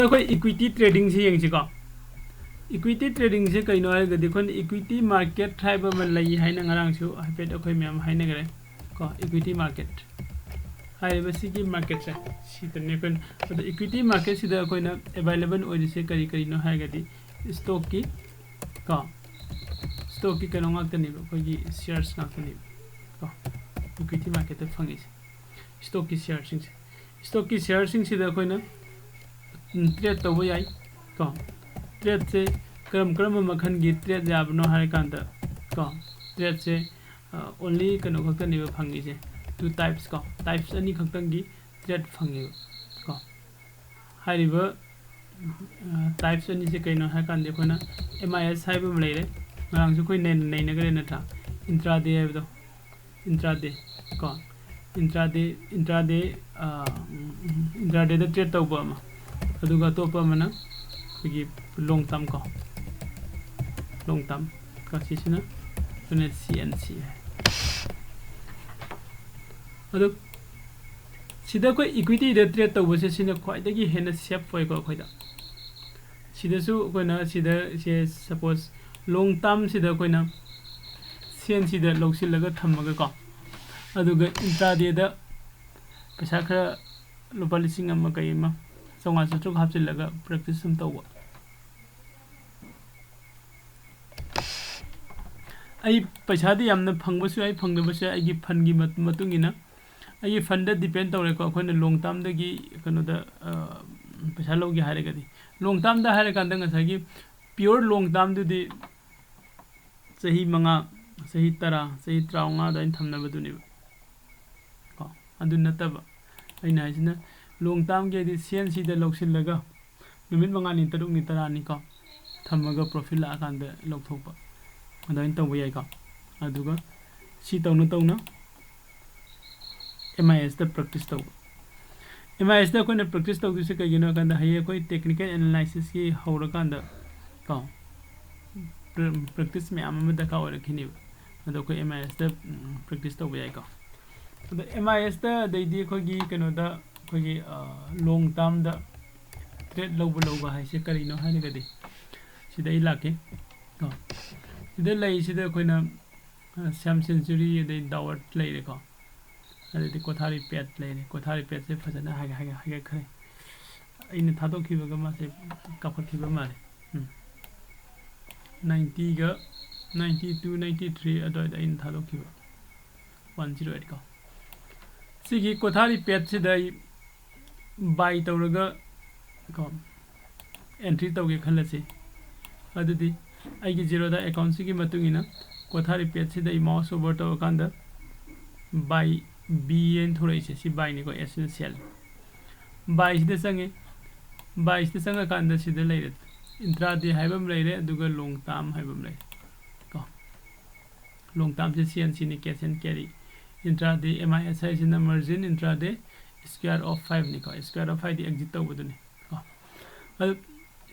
कोई equity trading से young को इक्विटी ट्रेडिंग से कई नो है देखो इक्विटी मार्केट ट्राइब में लई है ना ngरang सु हाइपेट अखोई मैम है ना करे को इक्विटी मार्केट हाई बस की मार्केट से सीतने कोन तो इक्विटी मार्केट सिदा कोई ना अवेलेबल ओइ से करी नो है गदी स्टॉक की को स्टॉक की कनो ngaktani कोई की शेयर्स ngaktani को इक्विटी मार्केट फंगी स्टॉक की शेयर्स सिदा कोई ना ट्रेड तब याई को ट्रेड से क्रम मखन की ट्रेड जाबनो है कांदा को ट्रेड से ओनली कनो खक्तनी फंगी से टू टाइप्स को टाइप्स अनी खक्तंगी ट्रेड फंगी को हारिब टाइप्स अनी से कइनो है कांदे कोना एमआईएस हाइब लेरे ngरang su koi nei na gare na tha intraday है तो intraday को intraday दा ट्रेड तब अमा अदुगा तोप अमना की लॉन्ग टर्म को लॉन्ग टर्म का सिना सुने सीएनसी है अदु सिदा कोई इक्विटी दे ट्रेड तब से सिना ख्वाइदगी हेना सेफ होय को खोइदा सिदासु कोइना सिदा से सपोज लॉन्ग टर्म सिदा कोइना सीएनसी दा लौसिलगा थमगा को अदुगा इंट्राडे दा पैसा खरा लुपा लिसिंग अमा कइमा चौंगा चुक हापचिलगा प्रैक्टिस सम तौबा आई पैसा दी यामना फंगबसु आई फंगदबसु आई गी फंड गी मतुंगिना आई फंड दा डिपेंड तौरे को अखोने लॉन्ग टर्म दगी कनो दा पैसा लोगी हारेगदी लॉन्ग टर्म दा हारे कांदा ngसागी प्योर लॉन्ग टर्म दुदी सही मंगा सही तरा सही त्राउंगा दा थमनबदुनि को अदु नतबा अइना हाइसिना लॉन्ग टर्म के दी सीएनसी दा लौसिलगा नुमित मंगानी तरुकनी तरानी को थमगा प्रॉफिट ला कांदा लौथोपा अदाइन तंबो याई को अदुगा सी तौना एमआईएस दा प्रैक्टिस तौ एमआईएस दा कोने प्रैक्टिस तौ दिसे कइनो कांदा हाये कोई टेक्निकल एनालिसिस की हौरा कांदा को प्रैक्टिस में आमा दका ओरखिनि अदो कोई एमआईएस दा प्रैक्टिस तौ याई को अदो एमआईएस दा दैदी खोगी कनो दा खोगी लॉन्ग टर्म दा ट्रेड लौबा हाइसे करिनो हानेगदी सिदा इलाके को सिदा लई सिदा कोइना सैम सेंचुरी दे दावत लेरे को अदि कोथारी पेट लेरे कोथारी पेट से फजना हागे खरे इन थादो खिबगा मासे कफर खिबा माले 90 गा 92 93 अदो इन थादो खिबा 108 को सिगी कोथारी पेट से दई बाय तौरगा को एंट्री तौगे खलसे अदुदी आइगी जेरोदा अकाउंट सिगी मतुंगिना कोथारी पेट से दई माउस ओवर तो कांदा बाय बीएन थोरैसे सि बाय नि को एसेंशियल बाय सिदे संगे कांदा सिदे लेरे इंट्राडे हाइबम लेरे अदुगा लॉन्ग टर्म हाइबम ले को लॉन्ग टर्म से सीएनसी नि cash and carry intraday MIS है सिना मार्जिन इंट्राडे स्क्वायर ऑफ 5 नि को स्क्वायर ऑफ 5 दी एग्जिट तौबदुनि को अदु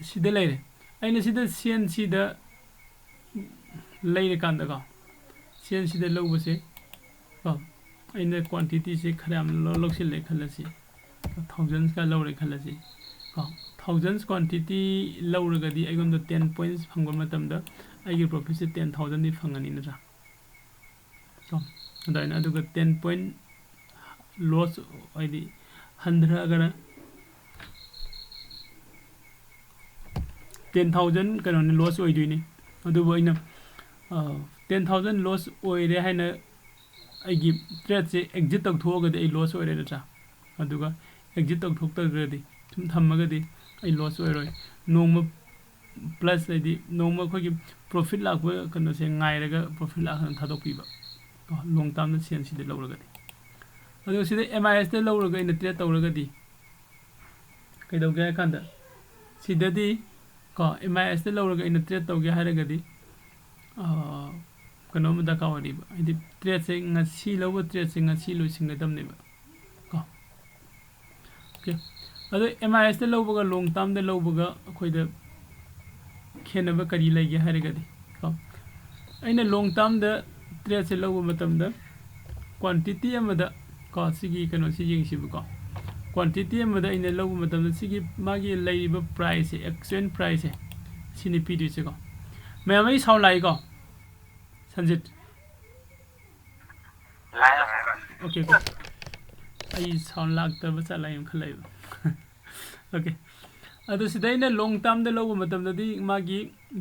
सिदे लेरे आइना सिदा सीएनसी दा लेरे कांदा को सीएनसी दा लौबसे को आइना क्वांटिटी से खराम लौसिले खलसी थाउजेंड्स का लौरे खलसी को थाउजेंड्स क्वांटिटी लौरगदी आइगोम द 10 पॉइंट्स फंगबा मतमदा आइगे प्रॉफिट से 10000 दी फंगनी नरा को अदाइना अदुगा 10 पॉइंट लॉस आइदी 100 अगर 10,000 कनो लॉस ओइदुइनी अदुबो इना 10,000 लॉस ओइरे हाइना आइगी ट्रेड से एग्जिट तौथोगदि आई लॉस ओइरे नचा अदुगा एग्जिट तौथोक्तगदि थुम थमगदि आई लॉस ओइरोय नोंम प्लस आइदी नोंम खोगी प्रॉफिट लाखबो कनो से ngairaga प्रॉफिट लाखन थादोपिबा लॉन्ग टर्म द सीएनसी दे लौरगदि अदु सिदे एमआईएस दे लौरगा इन ट्रेड तौरगदि कइदौगे कांदा सिददि को एमआईएस दे लौरगा इन ट्रेड तौगे हारगदि कनो म दका वरिबा आइदि ट्रेड से ngasi लौबो ट्रेड से ngasi लोसिंगदमनेबा को ओके अदु एमआईएस दे लौबगा लॉन्ग टर्म दे लौबगा अखोइदा खेनबा करी लेगे हारगदि को अइना लॉन्ग टर्म द ट्रेड से लौबा मतमदा क्वांटिटी अमदा को सिगी कनो सि यिंगसिबको quantity amada ina low matam sigi magi laiba price exchange price sini pdu se ko me mai sound lai ko Sanjit okay ai sound lag ta ba sa lai khalai okay adu sidai na long term de low matam di magi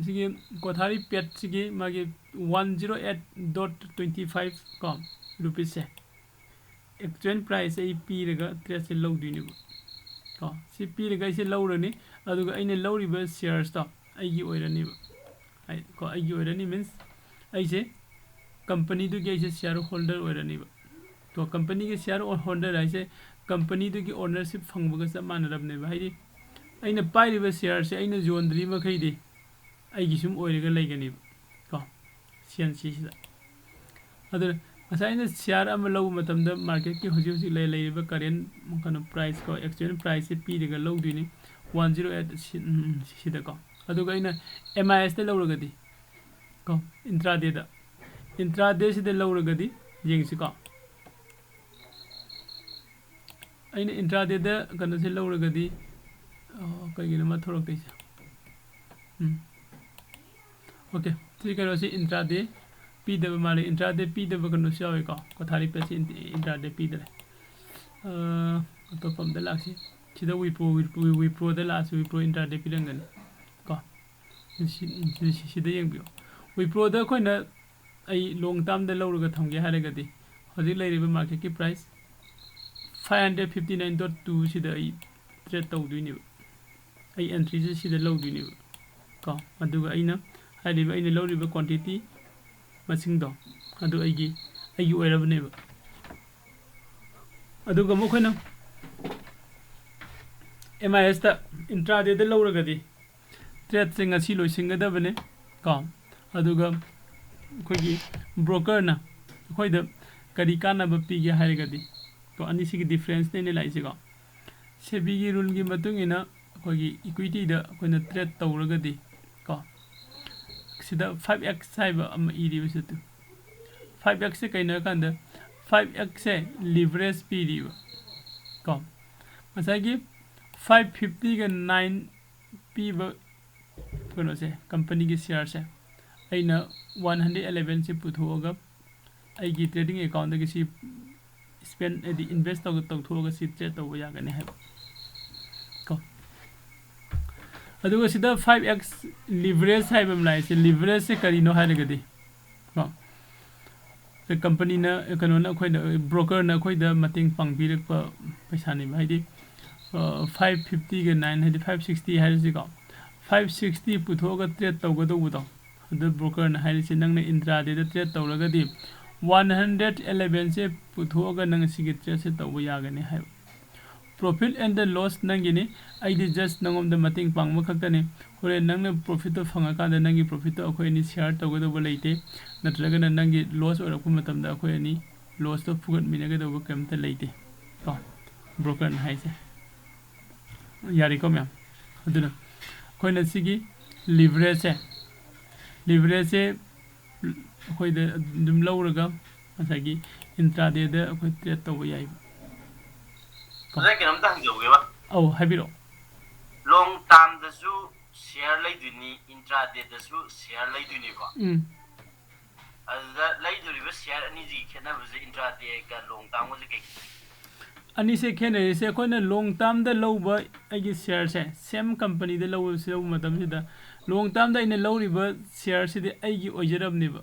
sigi kothari pet sigi magi 108.25 com rupees se exchange price ai p rega trade se low dini ko si p rega se low rani aduga aina low riba shares to ai gi oirani ai ko ai gi oirani means ai se company du ge se share holder oirani to company ge share holder ai se company du gi ownership phangba ga sa manarabne ba hai aina pai riba share se aina jondri ma khai di ai gi sum oirega laigani ko sian si sida adu asaina share am low matam da market ki hoji hoji lai ba current kana price ko exchange price se pi rega low dini 108 sida ko adu ga ina MIS te low ragadi ko intraday se de low ragadi jeng si ko aina intraday da kana se low ragadi kaigina ma thorok te okay tri karo se intraday p de male intraday p de kano se awe ko thari pe se intraday p de to pam de laksi chida wipro de last wipro intraday p dangan ko si de yang bio wipro da khoina ai long term de low ga thamge haragadi hoji leiriba market ki price 559.2 sida ai trade tawduini ai entry sida low duini ko aduga aina hariba aina low riba quantity masing do adu ai oirabne ba aduga mo khoina MIS ta intraday de low ragadi trade sing asi loisingadabane ko aduga khoi broker na khoi da kari kana ba pi ge harigadi to ani sigi difference ne lai se ko sebi gi rule gi matung ina khoi equity da khoina trade tawragadi ko sida 5x saiba am iri bisu 5x se kaina kanda 5x se leverage pi ri ko masagi 550 ga 9 pi ba kono se company gi share se aina 111 se puthoga aigi trading account gi si spend edi invest to thoga si trade to ya gane ha ko aduga sida 5x leverage hai bam lai se leverage se kari no ha gadi ko the company na kano na khoi da broker na khoi da mating pang bi rak pa paisa ni mai di 550 ga 9 hai 560 hai si ko 560 puthoga trade to go do the broker na hai se nang na intraday da trade tawragadi 111 se puthoga nang sigi trade se tawba yagani hai profit and the loss nangini I did just nangom the mating pang ma khaktani hore nang na profit to phanga ka da nangi profit to akhoi ni share tawga do leite natraga na nangi loss or ku matam da akhoi ni loss to fugat minaga do kam ta leite to broker na hai se yari ko mya aduna khoi na sigi leverage se khoi da dum lawraga asagi intraday da khoi trade to yai ko da kinam ta hangjoge ba au habiro long term da su share lai duni intraday da su share lai duni ba azda lai duni ba share ani ji khena ba intraday ka long term wa ke ani se khene se khoi na long term da low ba agi share se same company da low se matam sida long term da ina low riba share se de aigi ojerab ne ba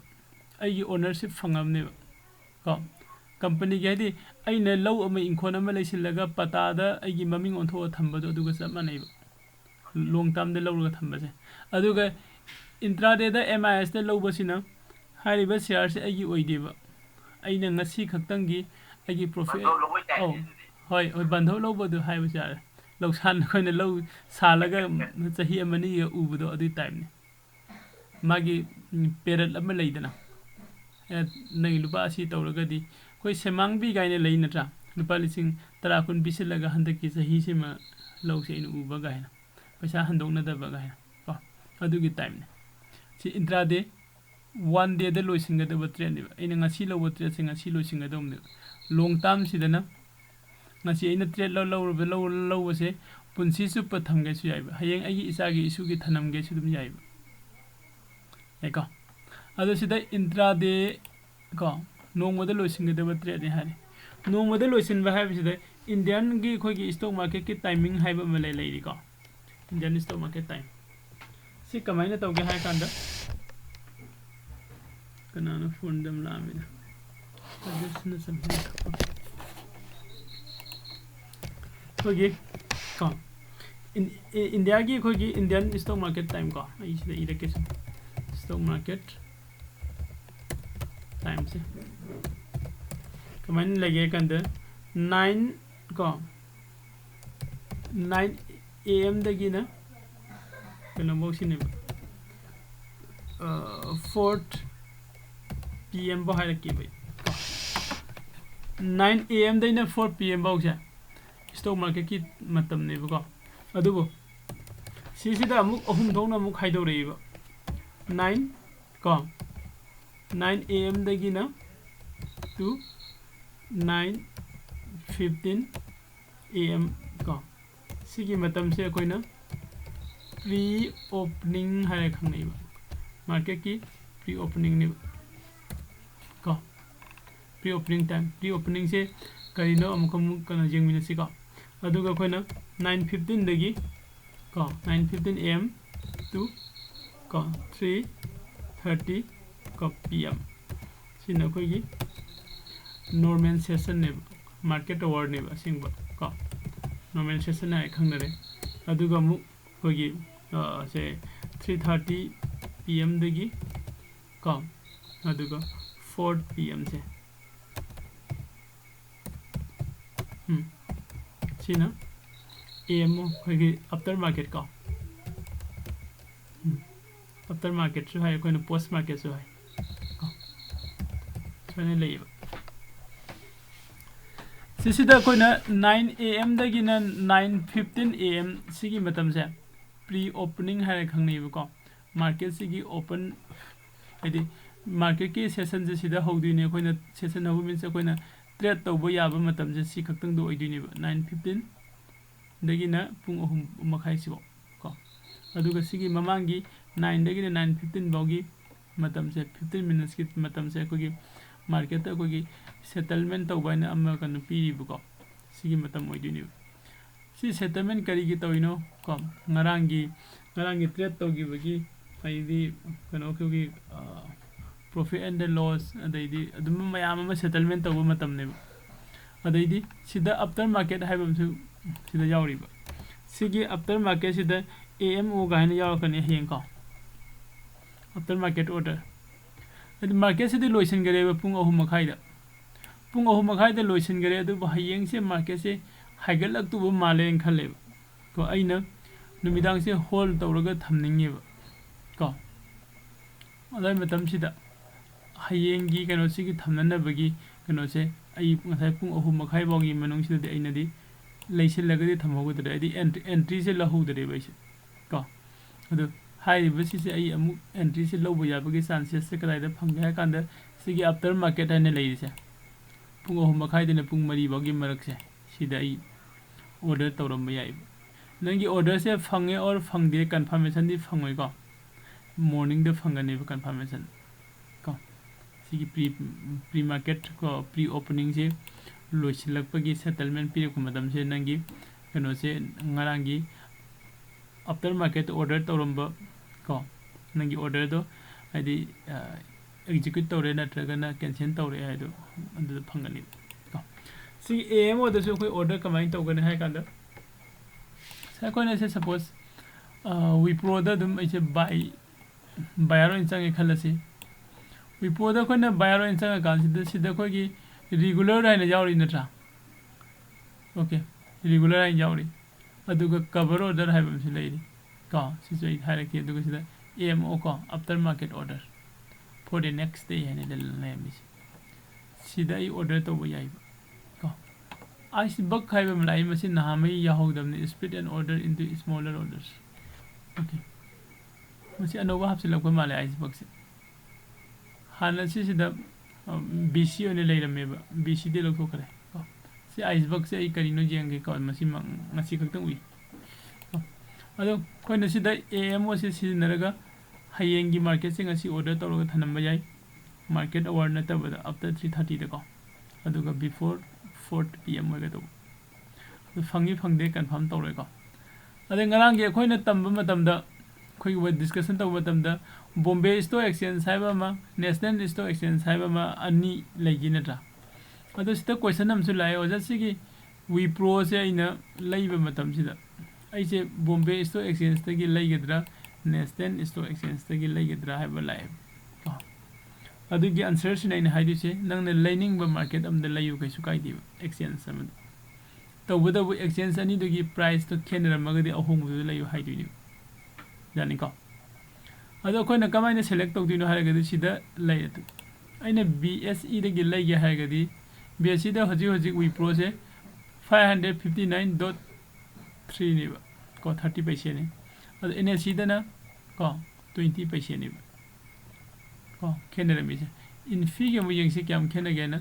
aigi ownership phangam ne ba ko company ge di aina low ama inkhon ama leisilaga pata da aigi maming ontho thamba do duga sa manai ba long term da low ga thamba se aduga intraday da MIS da low ba sina hariba share se aigi oide ba aina ngasi khaktangi aigi profit oh hoi bandho low ba do hai ba share low san khoina low salaga chahi amani ga ubu do adu time ne magi period ama leidana nai lupa asi tawragadi koi semang bi gaine lei natra lupa lising tara kun biselaga handaki sahi sima low se in uba gaina paisa handok na da ba gaina ko adu gi time ne si intraday one day da loisinga da trend ni ina ngasi low trade singa si loisinga dom ne long term sidana ngasi aina trade low se punsi su pa tham ge su yai ba hayeng ai isa gi isu gi thanam ge su dum yai ba eko ado sida intraday ko nongmada loisin ge deba trade ni hari nongmada loisin ba hai sida indian gi khoi gi stock market ki timing hai ba ma lai ri ko indian stock market time si kamai na tawge hai kanda kana na phone dam la mi na just na samhe okay ko in india gi khoi gi indian stock market time ko ai sida irrigation stock market time se comment लगे कंदर 9 को 9 AM दगी ना कनो बोक्सी ने 4 PM बहाय रखी भाई 9 AM दगी ना 4 PM बोक्से stock market की मतम ने बको अदुबो सीसीदा अमुक अहुम दोना अमुक हाइदो रहीबो 9 को 9 AM दगी ना to 9:15 AM को सिगी मतम से कोई ना प्री ओपनिंग है खंगने मार्केट की प्री ओपनिंग ने को pre opening time pre opening से करीनो अमुकम कना जिंग मिनसी को अदुगा कोई ना 9:15 दगी को 9:15 AM to को 3:30 को PM सिना कोई की normal session ne market award ne singba ko normal session ai khangnare aduga mu kogi se 3:30 PM dagi ko aduga 4 PM se sina AM kogi after market ko after market su hai koina post market su hai ko sone leiba सिसिदा Koyna 9 AM दगिना 9:15 AM सिगी मतम से pre opening है खंगनी बको market सिगी open हदि market की session से सिदा होदिने Koyna session हो मिन से Koyna trade तौबो याबा मतम से सि खक्तंग दो ओइदिने 9:15 दगिना पुंग अहुम मखाइ सिबो को अदुगा सिगी ममांगी 9 दगिना 9:15 बाउगी मतम से 15 मिनट्स की मतम से कोगी मार्केट कोगी सेटलमेंट तौबाइना अमा कनु पीरिबको सिगी मतम ओइदिनि सी सेटलमेंट करिगी तौइनो को ngaraंगी ट्रेड तौगिबगी आइदी कनो कोगी प्रॉफिट एंड लॉस अदैदी अदुम मयाम अमा सेटलमेंट तौबो मतम ने अदैदी सिदा आफ्टर मार्केट हाइबमसु सिदा यावरिबा सिगी आफ्टर मार्केट सिदा AMO गाइना यावकने हें को आफ्टर मार्केट ऑर्डर मार्केट से लोसन गरे पुंग अहुम मखाइदा लोसन गरे अदु हयेंग से मार्केट से हाइगलक तुब माले खले को अइना नुमिदांग से होल्ड तौरगा थमनिंगे को अदय मतम सिदा हयेंग गी कनो सिगी थमननबगी कनो से अइ ngथाइ पुंग अहुम मखाइ बागी मनुंग सिदा अइनादि लेसिलगदि थमहोगदरे अदि एंट्री से लहुदरे बैसे को अदु हाइबसी से आई अमु एंट्री से लौब याबगे चांसेस से कदाइदा फंगे है कांदा सिगी आफ्टर मार्केट है ने लेइसे पुंग अहुम मखाइ देने पुंग मरी बागी मरक से सिदा आई ऑर्डर तौरम याइ नंगी ऑर्डर से फंगे और फंगदे कंफर्मेशन दि फंगोय को मॉर्निंग दे फंगने कंफर्मेशन को सिगी प्री मार्केट को प्री ओपनिंग से लोइसिलकपगी सेटलमेंट पीरे को मदम से नंगी कनो से ngaraंगी आफ्टर मार्केट ऑर्डर तौरंबा को नंगी ऑर्डर दो आदि एग्जीक्यूट तौरे नत्रगना कैंसिल तौरे हाइदो अंदु फंगनी को सी एम ऑर्डर से कोई ऑर्डर कमाइन तौगने है कांदा सा कोने से सपोज विप्रो दा दुम ऐसे बायरो इंचांग खलसी विप्रो दा कोने बायरो इंचांग कांसिदा सिदा कोगी रेगुलर हाइना यावरी नत्रा ओके रेगुलर हाइन यावरी अदुगा कवर ऑर्डर हाइबम से लेरी का सिसै हाइरके अदुगा सिदा AMO को after market order for the next day है ने लेमी सिदा ई ऑर्डर तो बो याइ को आइस बक हाइबम लाई मसि नामै याहोदम ने split and order into smaller orders okay मसि अनोवा हपसिलक माले आइस बक से हाना सिदा BC ओने लेरमेबा BC दे लको करे को si iceberg se ai karino jeng ke ko masi ngasi khakta ui ado koina sida AMO se sizinaraga hayengi market se ngasi order tawraga thanamba yai market hour natabada after 3:30 da ko aduga before 4 PM ga do fangi fangde confirm tawre ko ade ngarang ge khoina tamba matamda khoi wa discussion taw matamda Bombay Stock Exchange saiba ma National Stock Exchange saiba ma ani legi natra ado sita question am su lai oja sigi Wipro se ina laiba matam sida aise Bombay Stock Exchange tagi laigedra National Stock Exchange tagi laigedra haiba lai adugi answer sina ina haidu se nangna lining ba market amda layu kai su kai di exchange samad tawbada bu exchange ani dugi price to kenra magadi ahong bu layu haidu ni jani ko ado koina kamaina select tawdino haragadi sida lay atu aina BSE dagi laige haragadi BSE da hoji Wipro se 559.3 ni ba ko 30% ni ado NSE da na ko 20% ni ba ko kenera mi se in fee ge mu yeng se kyam kena ge na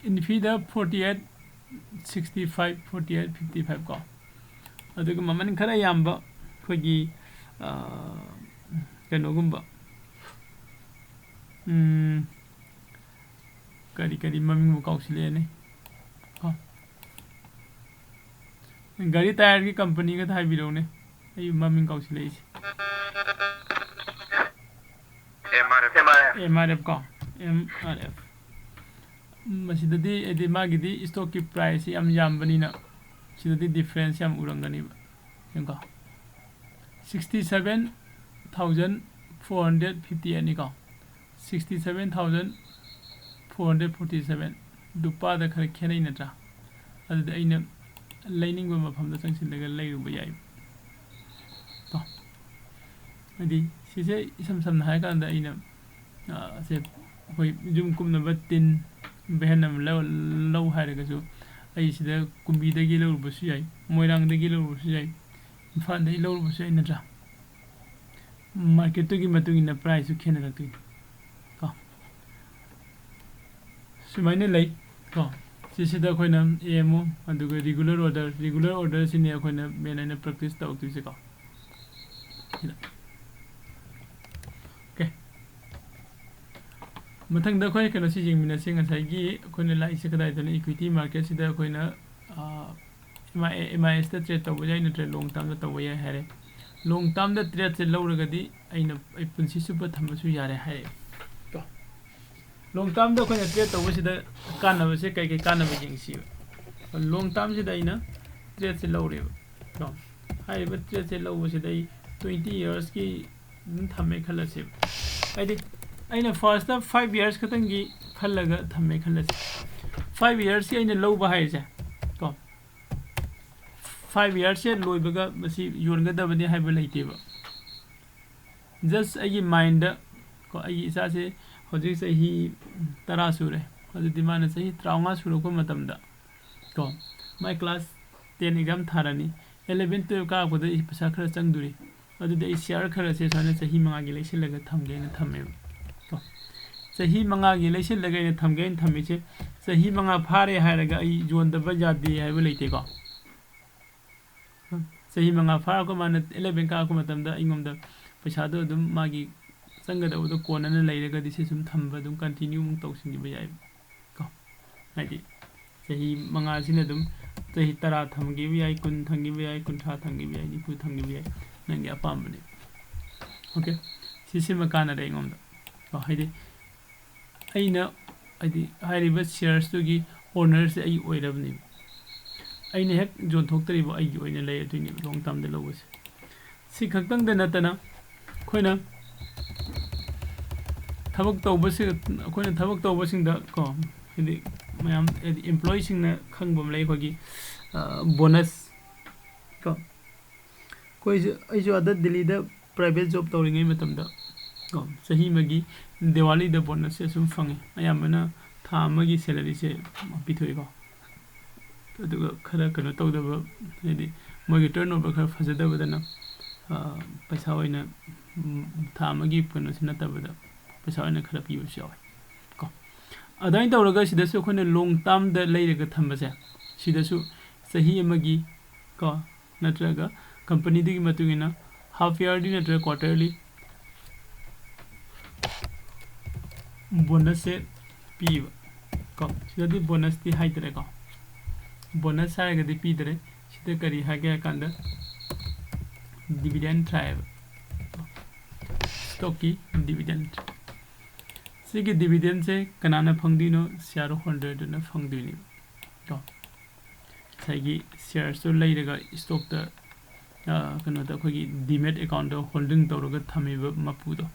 in fee da 48.65 48.55 ko ado maman khara yamba khogi kanogumba kari mami mu kausile ne ko gari tire ki company ka thai biro ne ai mami kausile is MRF ko MRF masidadi edi magidi stock ki price yam bani na sidadi difference yam urangani ba yengka 67,450 ani ka 67,447 dupa da khar khenai na tra adu da aina lining ba mafam da changsin daga lairu ba yai to adi sise sam na hai kan da aina se koi jum kum na batin behanam law hai daga so ai sida kumbi da gi law ba su yai moirang da gi law ba su yai fan dai law ba su yai na tra market to gi matung in price su khena rakti ko sumaine lai ko sisida khoina AMO aduga regular order sine khoina mena practice ta ukti se ko okay mathang da khoi kana si jing mina singa sai gi khoina lai se kadai da equity market sida khoina MIS ta trade to bajai na trade long term da to bajai hare long term da trade se lawragadi aina ai punsi super thamasu yare hare to long term da khoina trade to sida kana ba se kai kana ba jing si long term sida aina trade se lawre to hai ba trade se law sida 20 years ki thame khala se ai aina first 5 years khatangi khalaga thame khala se 5 years ki aina law ba hai se to 5 years se loibaga masi yorga bani haiba laiteba just agi mind ko agi isa se hoji sahi tara sure hoji dimana sahi trauma sure ko matamda ko my class 10 exam tharani 11 12 ka ko da pasa khara changduri adu de share khara se sana sahi manga gi leise laga thamge na thamme to sahi manga gi leise laga na thamge na thamme se sahi manga phare hairaga ai jon da bajadi haiba laite ko sahi manga phara ko man 11 ka ko matamda ingomda paisa do dum magi sanga da do kona na leiraga dise sum thamba dum continue mung tawsing ba yai ko haidi sahi manga sina dum sahi tara thamgi bi yai kun thangi bi yai kun tha thangi bi yai ni pu thangi bi yai nangi apam bane okay sisi makana da ingomda ko haidi aina haidi hairiba shares to gi owners ai oirabni aina hek jon thoktori ba ai gi oina lei atuni long term de lowse si khaktang de natana khoina thabak tawbase khoina thabak tawbasing da ko hidi mayam employee sing na khangbam lei ko gi bonus ko koi ai jo ada Delhi da private job tawringai matam da ko sahi magi Diwali da bonus se sum fangi ayamana tha magi salary se pithoi ko aduga khara kano tawdaba hidi mogi turnover khara fajadaba dana paisa oina tha magi kano sinata bada paisa oina khara piu se ko अदाइन तौरगा सिदसु अखोने long term द लेरगा थंबसे सिदसु सही अमगी को नत्रगा कंपनी दिगी मतुगिना हाफ ईयरली नत्र क्वार्टरली बोनस से पीव को सिदि बोनस ती हाइदरे को बोनस हाइगदि पीदरे सिदे करी हागे कांदा डिविडेंड ट्राइब स्टॉक की डिविडेंड सिगी डिविडेंड से कनाना फंगदिनो शेयर होल्डर दुना फंगदिनि तो साइगी शेयर सो लेरगा स्टॉक द कनो द खोगी डीमेट अकाउंट दो होल्डिंग तौरगा थमिबा मपुदो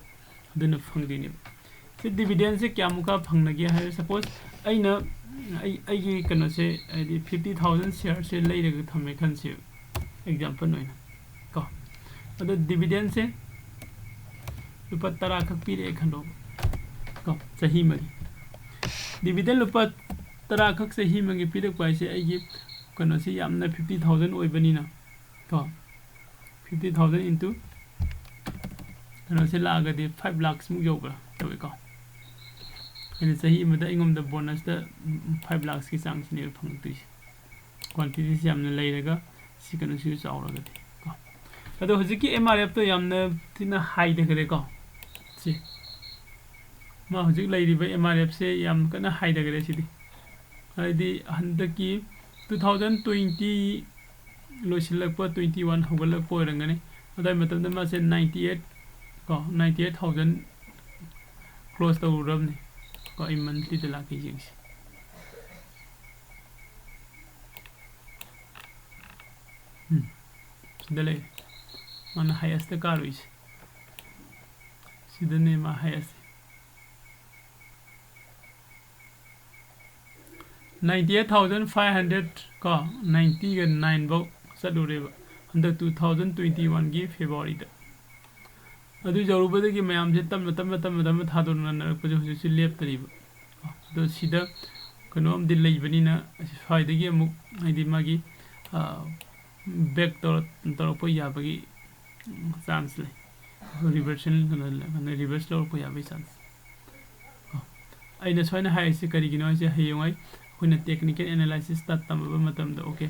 दुना फंगदिनि से डिविडेंड से क्या मुका फंगनगे है सपोज अइना अइगी कनो से 50,000 शेयर से लेरगा थमे खनसे एग्जांपल नोइना को अदो डिविडेंड से रुपा 10 खक पीरे खनो को सही मरी डिविडेंड रुपा 10 खक सही मगे पीरे क्वाइसे अइगी कनो से यामना 50,000 ओइबनिना को 50,000 इनटू कनो से लागदे 5 लाख मु योगा तवे को इन सही मदा इंगम द बोनस द 5 लाख की चांग सिने फंगतुइ क्वांटिटी से यामना लेरगा सिकनो सि चावरगदे को अदो हजिकी एमआरएफ तो यामना थिना हाई दगरे को से मा हजिक लेरिबा एमआरएफ से याम कना हाई दगरे सिदि हाइदि हंदकी 2020 लोसिलकपा 21 होगलक पोरंगने अदाय मतम मा से 98 को 98,000 क्लोज तौरबने को इ मंथली द लाखि जिंगसे सिदले मन हाईएस्ट कारुइस सिदने मा हाईएस्ट 98,500 को 90 ga 9 बो सदुरेबा हंदक 2021 की फेब्रुआरी द अदु जरुबदगी मयाम जे तम थादोना नरकपजे हुजि लेप्तरिबा दो सिदा कनोम दि लेबनिना फाइदगी अमुक हाइदि मागी बैक तौरप याबगी चांस ले रिवर्सल रिवर्स तौरप याबगी चांस अइना सोइना हाइसे करिगिनो जे हयंगाय खुना टेक्निकल एनालिसिस ता तमबा मतम द ओके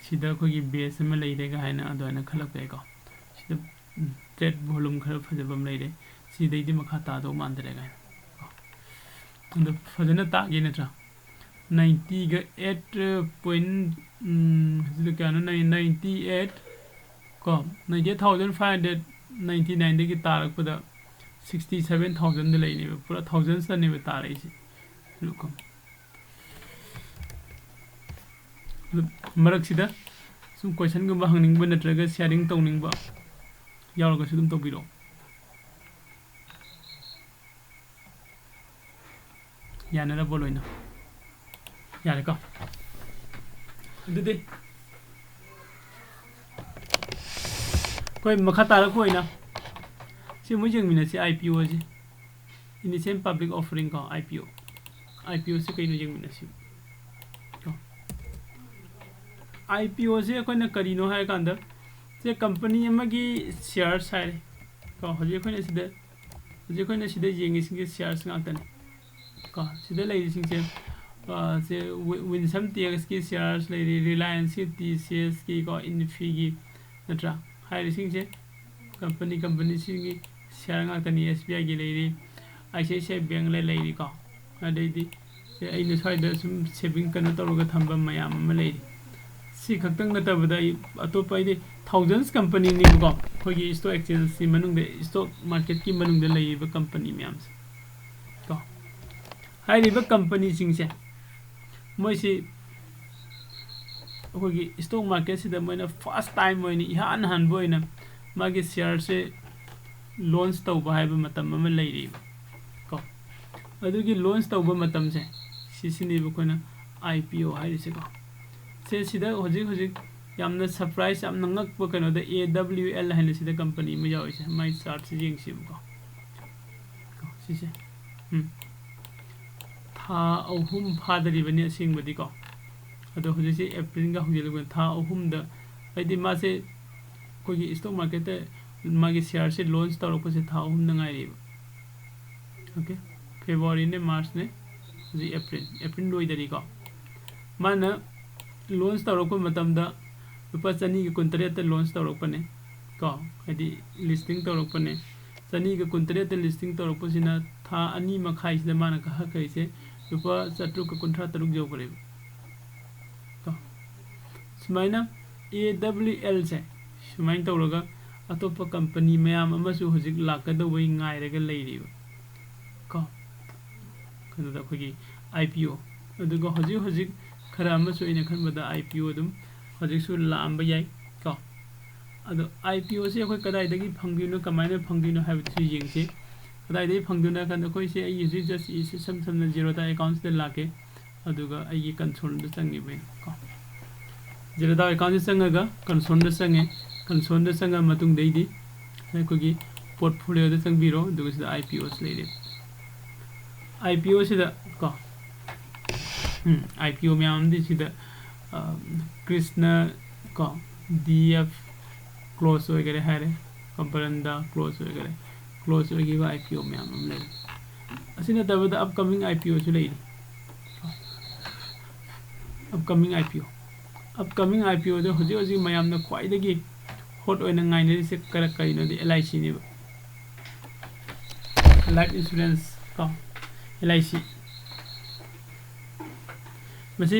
सिदा खोगी बेस में लेरेगा हाइना अदोना खलक को सिदा ट्रेड वॉल्यूम खर फजबम लेरे सिदैदि मखा तादो मानदरेगा अंद फजना तागे नत्रा 90 ga 8 point सिदा क्यानो 98 को 98,599 दगी तारकपदा 67,000 द लेने पूरा 1000 सने में तारैसे लुकम मरक सिदा सुम क्वेश्चन गुम हंगनिंग नत्रगा शेयरिंग तौनिंग बा यावरगसु दुम तौबिरो यानरा बोलोइना यारे का दुदे कोई मखा तारक होइना से मुजंग मिना से IPO से इनिशियल पब्लिक ऑफरिंग का IPO से कई मुजंग मिना से IPO से कोई न करीनो है कांदा से कंपनी अमगी शेयर्स है को हजे कोई न सिदे जेंगी सिंगे शेयर्स गातने को सिदे लेरि सिंगे से विनसम टीएक्स की शेयर्स लेरि रिलायंस की TCS की को इनफी की नत्रा हाई सिंगे कंपनी सिंगे शेयर गातने SBI की लेरि ICICI बैंक लेरि को अदैदि से अइने स्वाइदा सुम सेविंग कनो तौरगा थंबा मयाम अमा लेरि सी खक्तंग नतबदा अतोपाइदि thousands कंपनी निबको खोगी स्टॉक एक्सचेंज सी मनुंग स्टॉक मार्केट की मनुंग दे लेइबा कंपनी म्याम को हाइरिबा कंपनी सिंगसे मोइसी खोगी स्टॉक मार्केट सिदा मोइना फर्स्ट टाइम मोइनी इहान हान बोइना मागे शेयर से लॉन्च तौबा हाइबा मतम अमा लेइरिबा को अदुगी लॉन्च तौबा मतम से सिसिनिबा कोना IPO हाइरिसे को से सिदा होजिक यामना सरप्राइज याम नंगक कनो द AWL हाइने सिदा कंपनी में जाओइसे माइ चार्ट से जेंगसिबको सिसे था अहुम फादरिबनि असिंगबदि को अदो होजिसे एप्रिल गा होजिलगो था अहुम द आइदि मासे कोगी स्टॉक मार्केट मागे शेयर से लॉन्च तौरको से था अहुम नंगाइरिबा ओके फेब्रुआरी ने मार्च ने जी एप्रिल लोइदरी को माना लॉन्च तौरप मतमदा रुपा चनी के कुंतरेत लॉन्च तौरपने को हदी लिस्टिंग तौरपने चनी के कुंतरेत लिस्टिंग तौरपसिना था अनी मखाइसिदा माना कहा कइसे रुपा चट्रु के कुंठा तरुक जौबरे तो सुमाइना AWL से सुमाइन तौरगा अतोप कंपनी मयाम अमसु हजिक लाकदवै ngairaga leiriba को कनदा खोगी IPO अदुगा हजिक खरा अमसु इन खनबदा IPO दम हजिकसु लांबा याय को अदो IPO से अखोय कदाइदगी फंगिनो कमाइना फंगिनो हाबिसु येंगसे कदाइदगी फंगिनो कन अखोय से युजि जस्ट इस समसमना Zerodha अकाउंट्स दे लाके अदुगा अई कंसोल द संगिबे को Zerodha अकाउंट संगगा कंसोल द संगे कंसोल द संगा मतुंग देदी अखोगी पोर्टफोलियो द संगबिरो दुगा सिदा IPOs लेरे IPO सिदा को IPO मैम दी सिदा कृष्णा को DF क्लोज वगैरह है रे कंपरंदा क्लोज वगैरह क्लोज वगैरह IPO मैम हम ले असिना तब अपकमिंग IPO से ले अपकमिंग IPO जो हजी मैम ना ख्वाइदगी हॉट ओइना ngaine से कर कइनो दी LIC ने लाइफ इंश्योरेंस को LIC मसी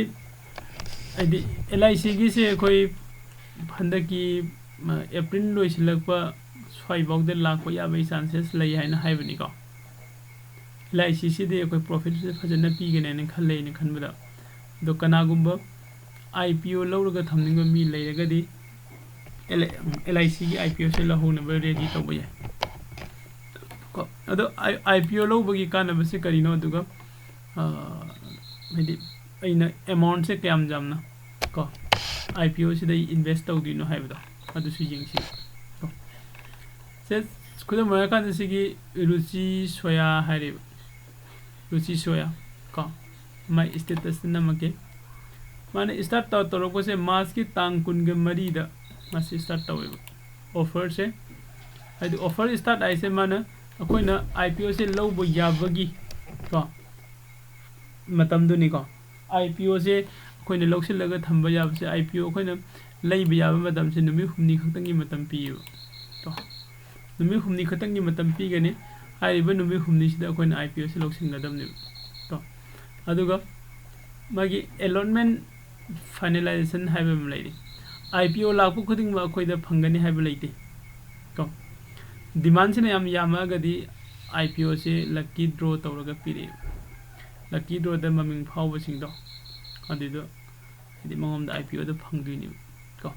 अदि LIC की से कोई हंदकी एप्रिल लोइसिलकपा स्वाइबाउदे लाखो याबै चांसेस लई हाइना हाइबनी को LIC सिदे कोई प्रॉफिट से फजना पीगने ने खल्ले ने खनबदा दो कनागुंबा IPO लौरगा थमनिंग मी लेरगदी LIC की IPO से लहोनबा रेडी तौबा याय को अदो IPO लौबगी कानबसे करिनो अदुगा मेदी अइना अमाउंट से कयाम जामना को IPO से दई इन्वेस्ट तौदिनो हाइबदा अदुसु यिंगसी को से खुद मयकान सिगी रुचि सोया हाइरे रुचि सोया को माय स्टेटस नमके माने स्टार्ट तौरको से मास की तांग कुनगे मरीदा मास स्टार्ट तौवे ऑफर से अदु ऑफर स्टार्ट आइसे माने अखोइना IPO से लौबो याबगी को मतम दुनी को IPO से अखोइना लौसिलगा थंबा याब से IPO अखोइना लैब याब मतम से नुमि हुमनी खतंगी मतम पियो तो नुमि हुमनी खतंगी मतम पीगने हाइबा नुमि हुमनी सिदा अखोइना IPO से लौसिंगदमने तो अदुगा मागी अलॉटमेंट फाइनलाइजेशन हाइबम लैदि IPO लाखो खुदिंग मा अखोइदा फंगनी हाइबा लैते को डिमांड से याम यामागदी IPO से लकी ड्रॉ तौरगा पिरे लकी ड्रॉ द ममिंग फावबसिंग दो अदिदो इदि मंगम द IPO द फंगदिनि को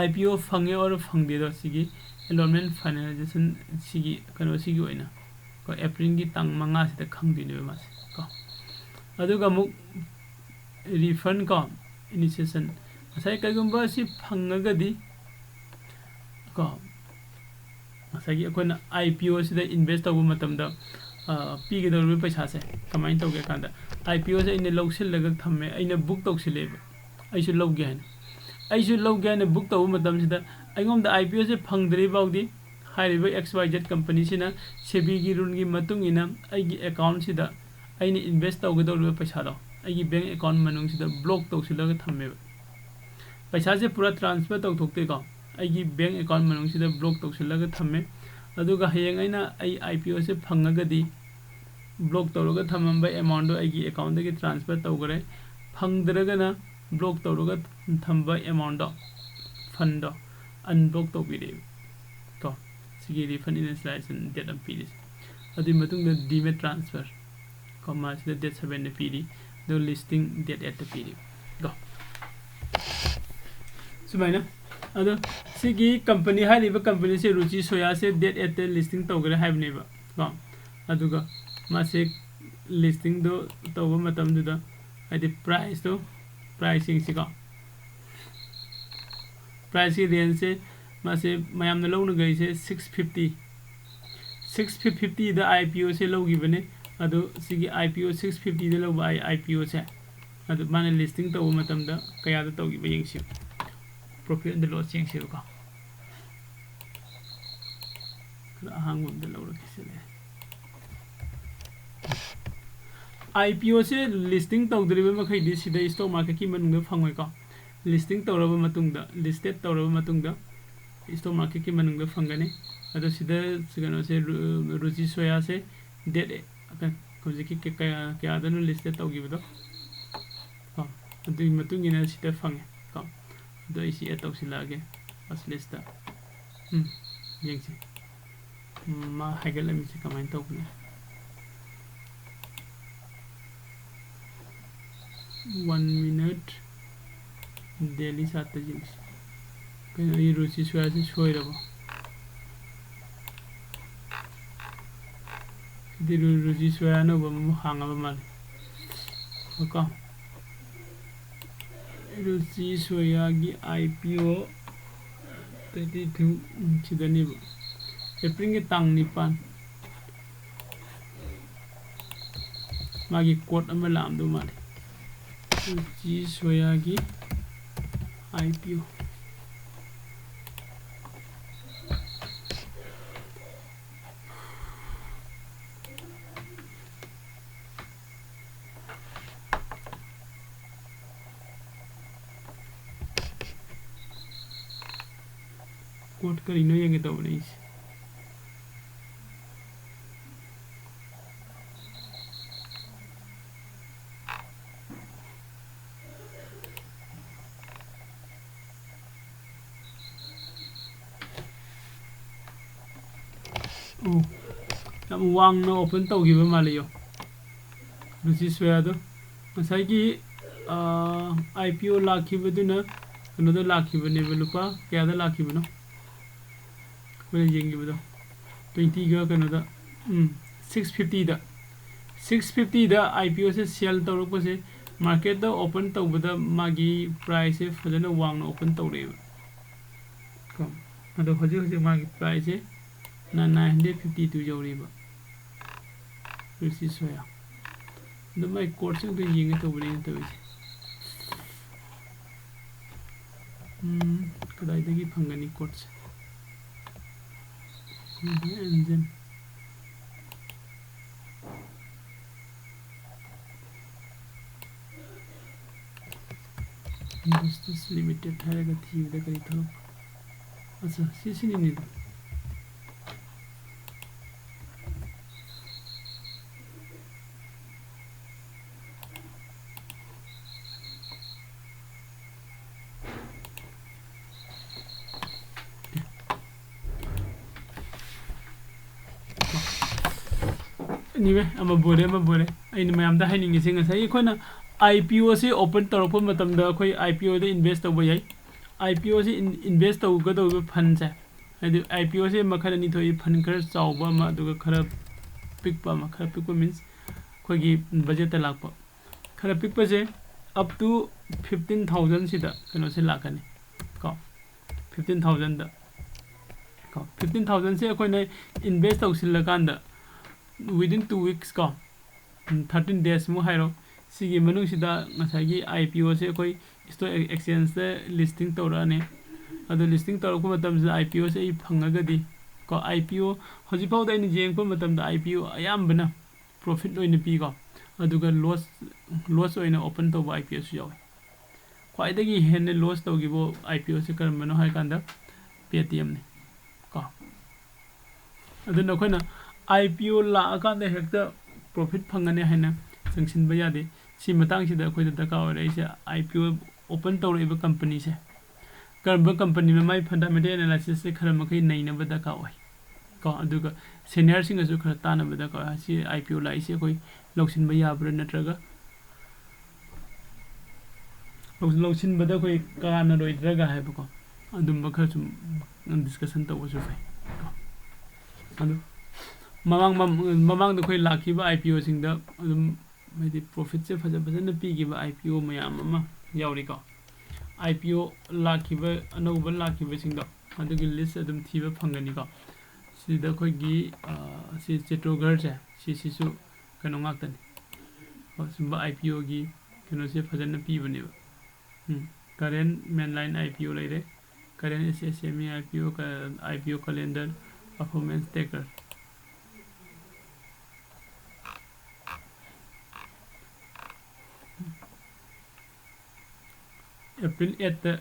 IPO फंगे और फंगदे दो सिगी अलॉटमेंट फाइनलाइजेशन सिगी कनो सिगी ओइना को अप्रैल की तंग मंगा से खंगदिनि मास को अदुगा मु रिफंड को इनिशिएशन असै कगुंबा सि फंगगदी को असैगी अखोना IPO से इन्वेस्ट तौबा मतमदा पीगदौर पैसा से कमाइन तौगे कांदा IPO से इन लौसिलगा थम्मे अइना बुक तौसिलेबा अइसु लौगे हाइन बुक तौबा मतमसिदा अइगोमदा IPO से फंगदरी बाउदी हाइरिबा XYZ कंपनी सिना सेबी की रूल की मतुंग इना अइगी अकाउंट सिदा अइने इन्वेस्ट तौगदौर पैसा दो अइगी बैंक अकाउंट मनुंग सिदा ब्लॉक तौसिलगा थम्मेबा पैसा से पूरा ट्रांसफर तौथोक्ते को अइगी बैंक अकाउंट मनुंग सिदा ब्लॉक तौसिलगा थम्मे अदुगा हयेंग अइना अइ IPO से फंगगदी ब्लॉक तौरगा थमंबा अमाउंट दो अइगी अकाउंट दगी ट्रांसफर तौगरे फंगदरगना ब्लॉक तौरगा थंबा अमाउंट दो फंड दो अनब्लॉक तौबिरे को सिगी रिफंड इनिशियलाइजेशन डेट अम पीरिस अदि मतुंग द डीमेट ट्रांसफर को मासिदा डेट 7 ने पीरी दो लिस्टिंग डेट 8 ते पीरी गो सुमाइना अदो सिगी कंपनी हाइरिबा कंपनी से रुचि सोया से डेट 8 ते लिस्टिंग तौगरे हाइबनेबा को अदुगा मासे लिस्टिंग दो तौबा मतम दुदा आदि प्राइस दो प्राइसिंग सिका प्राइस की रेंज से मासे मयाम न लौन गई से 650 द IPO से लौगी बने अदो सिगी IPO 650 द लौबा IPO से अदो माने लिस्टिंग तौबा मतम द कया द तौगी बयिंग सि प्रॉफिट एंड लॉस चेंज से का हांगुम द लौर किसे ले IPO से listing तौदरिबे मखैदि सिदा stock market की मनुंग फंगोय को listing तौरबा मतुंगदा listed तौरबा मतुंगदा stock market की मनुंग फंगने अदो सिदा सिगनो से रुचि सोया से डेट होजिकी क्या दनो listed तौगिबदो को अदुई मतुंगिना सिदा फंगे को अदो इसी ए तौसिलागे बस लिस्ट येंगसे मा हाइगलमी से कमाइन तौबने 1 minute daily सात जिंस कहीं ये रुचि सोया से सोई रहो दिरु रुचि सोया ना वो हांगा बमाल ओका रुचि सोया की IPO 32 चिदनी एप्रिल के तांग निपान मागी कोट अमर लाम दो माले रुचि सोया की IPO कोट करीनो येंगे तो नहीं यम वांग न ओपन तौगिबा मालियो रुचि सोया दो मसाई की IPO लाखिबदुना कनोदो लाखिबने लुपा क्यादा लाखिबनो कोई येंगिबदो 20 गा कनोदा 650 दा 650 दा IPO से सेल तौरपसे मार्केट दा ओपन तौबदा मागी प्राइस से फजना वांग न ओपन तौरेबा को अदो हजे हजे मागी प्राइस से 952 जौरीबा रुचि सोया द माय कोर्स से तो येंगे तो बने तो कदाइदगी फंगनी कोर्स इंजन इंडस्ट्रीज लिमिटेड है का थी उधर करी था अच्छा सीसी नहीं था निवे अमा बोरे अइन मयाम दा हाइनिंग सिंग सही खोना IPO से ओपन तौरप मतम दा खोई IPO दे इन्वेस्ट तौब याई IPO से इन्वेस्ट तौगदौ फंड से हदि IPO से मखर नि थोई फंड खर चावबा मा दुगा खर पिकपा मा खर पिकपा मींस खोगी बजट ता लाकपा खर पिकपा से अप टू 15000 सिदा कनो से लाकने को 15000 दा को 15000 से खोने invest तौसिल लकांदा within 2 weeks ko 13 days mu hairo sigi manung sida ngasagi IPO se koi stock exchange se listing tora ne adu listing tora ko matam se IPO se phangaga di ko IPO hoji pau da ni jeng ko matam da IPO ayam bana profit loina pi ko aduga loss oina open to IPO su yaw kwai da gi hen loss to gi bo IPO se karam bano hai kanda Paytm ne ko adu na khona IPO La अकान they हेक्ता profit फंगने है ना संक्षिप्त बयादे सी मतंग सिदा कोई दका और ऐसे IPO open तौरेबा company से करब company में माई फंडामेंटल एनालिसिस से खर मखै नैना बदका ओय को अदुगा सीनियर सिंग असु खर ताना बदका सी IPO ला इसे कोई लौसिन बयाब्र नत्रगा लौसिन बदा कोई काना रोइद्रगा है बको अदुम बखर सुम डिस्कशन तौबसु फै अदु ममांग कोई लाखिबा IPO सिंगदा मेदी प्रॉफिट से फजन पीगिबा IPO मयाम अमा यावरिको IPO लाखिबा अनौबा लाखिबा सिंगदा अदुगी लिस्ट अदुम थीबा फंगनिको सिदा खोगी सि चेट्रोगर से सिसु कनो ngaktani सिंबा IPO गी कनो से फजन पीबनेबा करेंट मेनलाइन IPO लेरे current SSME IPO calendar performance taker April 8 दा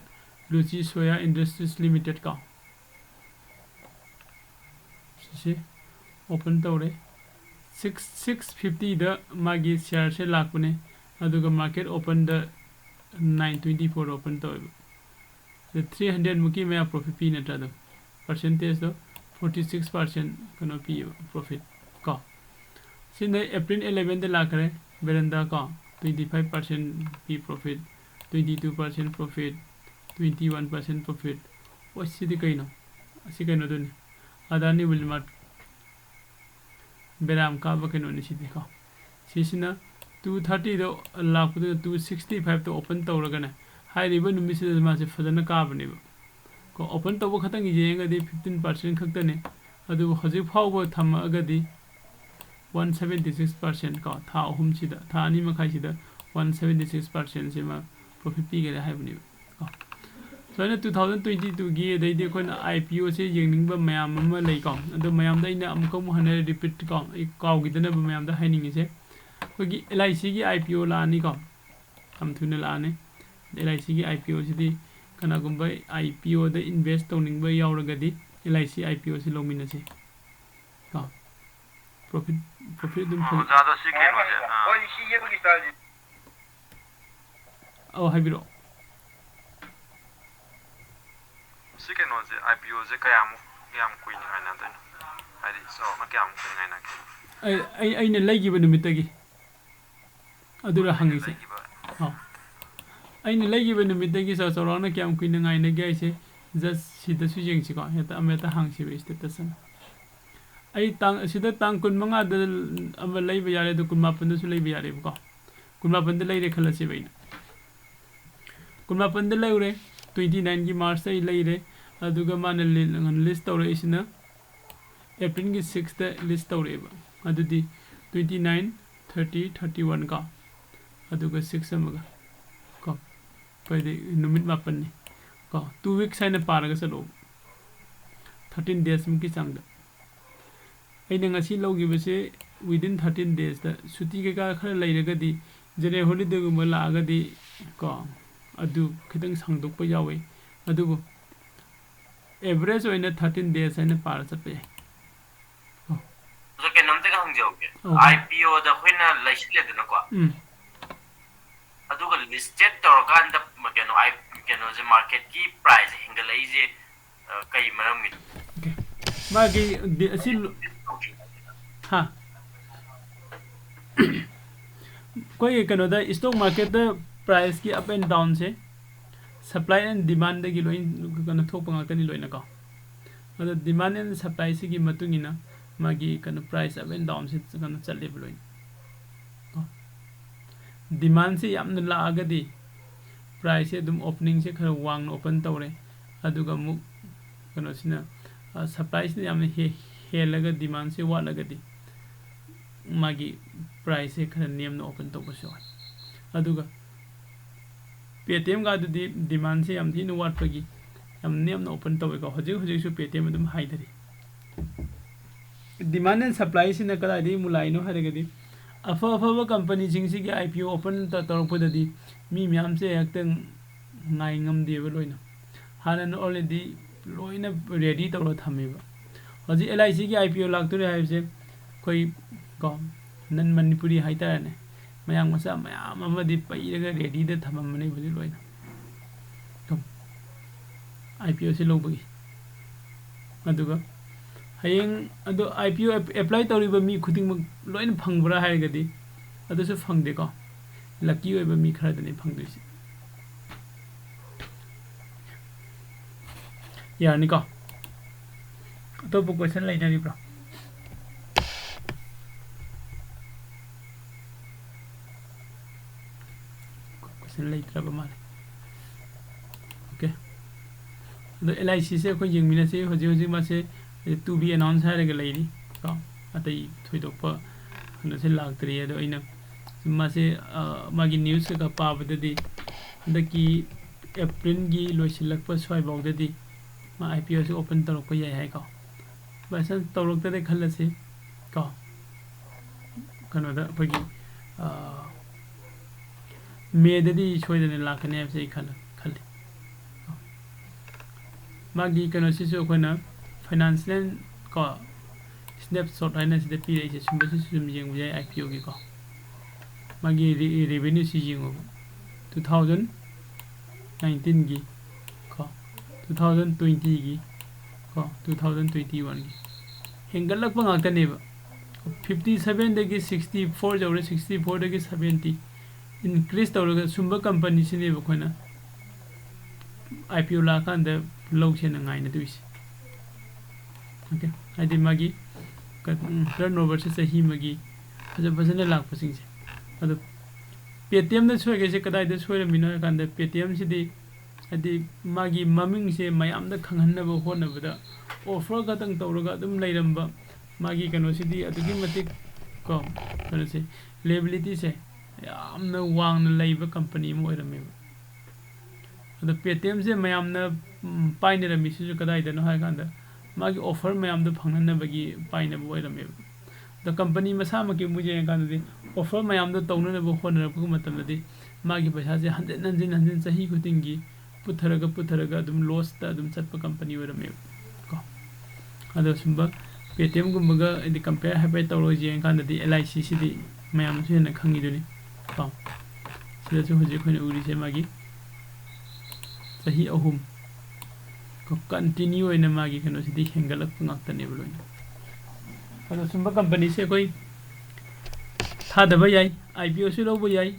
Lucy Soya Industries Limited का से open तौरे 650 दा मागी share से लाखने अदुगा market open दा 924 open तौरे the 300 मुकी में profit पी नटा दो percentage दो 46% कनो पी profit का सिंधे April 11 दा लाख रहे बेरंदा का 25% पी profit 22% profit 21% profit वो सिद्धि कहीं ना ऐसी कहीं ना तो नहीं अदानी विलमार्ट बेराम का बके नो निशिति का सिसिना 230 तो लाख तो 265 तो ओपन तो रखा ना हाई रिबन मिसिस मासे फजन का बने को ओपन तो वो खतंग कीजिएगा दी 15% खत्ता ने अदु हजिब फाव वो थम अगदी 176% का था अहुम सिदा था अनी मखाई सिदा 176% से मा प्रॉफिट पी गया है बने so 2022 gi dai de kon IPO se yengning ba mayam ma lei ko ado mayam da ina am ko mo hane repeat ko kaw gi dana ba mayam da haining se ko gi LIC gi IPO la ni ko am thuna la ne LIC gi IPO si di kana gum ba IPO da invest toning ba yaw ra ga di LIC IPO si lomina se ko profit dum za da si ke no je oi si ye ko ki tal oh habiro Sige no je IPO je kayam kui ni ngaina da hadi so ma kayam kui ngaina ke ai ne lagi ba numit gi adura hangi se ha ai ne lagi ba numit gi so so na kyam kui na ngai na ga se just sida su jeng si ko heta ameta hang si be status ai tang sida tang kun manga da am lai ba yare da kun ma pan su lai ba yare ko kun ma pan da lai re khala se be kun ma pan da lai re 29 की मार्च से ले अदुगा माने list तौरे इसना अप्रैल की 6 दा list तौरे अदुदी 29 30 31 का अदुगा 6 अमगा को पदे नुमित मापन ने को 2 वीक्स है न पारगा सलो 13 डेज मुकी सांग अइने ngasi लोगी बसे within 13 days दा सुती के का खर लैरगदी जने हॉलिडे गुम लागदी को अदु खितंग सांगदोक प यावे अदुबो एवरेज ओइना 13 डेज है न पार चपे so ke namte ka hang joke IPO da khoina laisile de na ko adu ga listed tor kan da keno I keno je market ki price hingalai je kai maram mi magi asil ha कोई कनो दा stock market दा price की up and down से supply and demand की lion कनो थोप ngakani loina ka अद डिमांड एंड सप्लाई से की मतुंगिना मागी कनो प्राइस अप एंड डाउन से कनो चले लोइन डिमांड से यामन लागदी प्राइस से दुम ओपनिंग से खर वांग ओपन तौरे अदुगा मु कनो सिना सप्लाई से यामन हेलगा डिमांड से वालगदी मागी प्राइस से खर नियम ओपन तो बसो अदुगा पेटीएम का दुदी डिमांड से हम थी नुवाट पगी हम नियम ओपन तो को हजे हजे सु पेटीएम दुम हाई धरी डिमांड एंड सप्लाई से नकला दी मुलाइनो हरेगदी अफ अफब कंपनी जिंग से IPO ओपन त तरपददी मी म्याम से हक्तन नाइ ngam देबो लोइना हानन ऑलरेडी लोइना रेडी तौर थमेबा हजे LIC की IPO लागतुरे हाइसे कोई को नन मणिपुरी हाइतारने मयां मसा मयाम अमदी पैरगा रेडी द थममने बलि लोइना तो IPO से लोबगी अदुगा हयेंग अदो IPO अप्लाई तौरिबा मी खुदिंग लोइना फंगब्रा हायगदी अदुसु फंगदे को लकी ओइबा मी खरदने फंगदिसि यानी को तो क्वेश्चन लाइनरी ब्रो लेत्रब माले ओके द LIC से को यंगमिना से हजे हजे मासे टू बी अनाउंस हारगा लेरी को अतै थोइदोप न से लागतरी अदो इना मासे मागी न्यूज़ का पाबददी दकी अप्रैल की लोइसिलक स्वाइ बाउददी मा IPO से ओपन तरोक याय है को बसन तरोकते खलसे को कनोदा फगी मेददी सोइदने लाखने से खल खले मागी कनोसिसु अखोना फाइनेंशियल को स्नैपशॉट है ना सिदे पीरे से सुबह सुम येंग बुझाई IPO की को मागी रेवेन्यू सी येंगो 2019 की को 2020 की को 2021 की हेंगलक पंगाक्तनेबा 57 दगी 64 जौरे 64 दगी 70 इंक्रीज तौरगा सुंबा कंपनी सिनेबा खोना IPO ला कांद लौसे नंगाइना दुइस ओके आइदि मागी टर्नओवर से सही मगी फजने लापसिंग से अदो पेटीएम द सोगे से कदाइ द सोरे मिनो कांद पेटीएम सिदि आदि मागी ममिंग से मयाम द खंगहनब होनबदा ऑफर गतंग तौरगा अदुम लैरंबा मागी कनो सिदि अदुगी मतिक को कनो से लेबिलिटी से यामना वांगना लैबा कंपनी मो ओइरमेबा अदो पेटीएम से मयामना पाइनरमी सिजु कदाइ दनो हाय कांद मागी ऑफर मयाम द फंगहनबगी पाइनब ओइरमेबा द कंपनी मसा मकी मुजे कांद दि ऑफर मयाम द तौननब होनरबगु मतमदि मागी पैसा से हंजन सही खुतिंगी पुथरगा अदुम लॉस ता अदुम चटप कंपनी ओइरमेबा को अदो सुंबा पेटीएम गुमगा इदि कंपेयर हाइबे तौरो जे कांद दि LIC सिदि मयाम से न खंगिदुनि को सिदसु हुजे खोने उरि से मागी सही अहुम को कंटिन्यू इन मागी कनो सिदि हेंगलक पंगाक्तने बलोइन अदो सुंबा कंपनी से कोई थादबा याई IPO से लौबा याई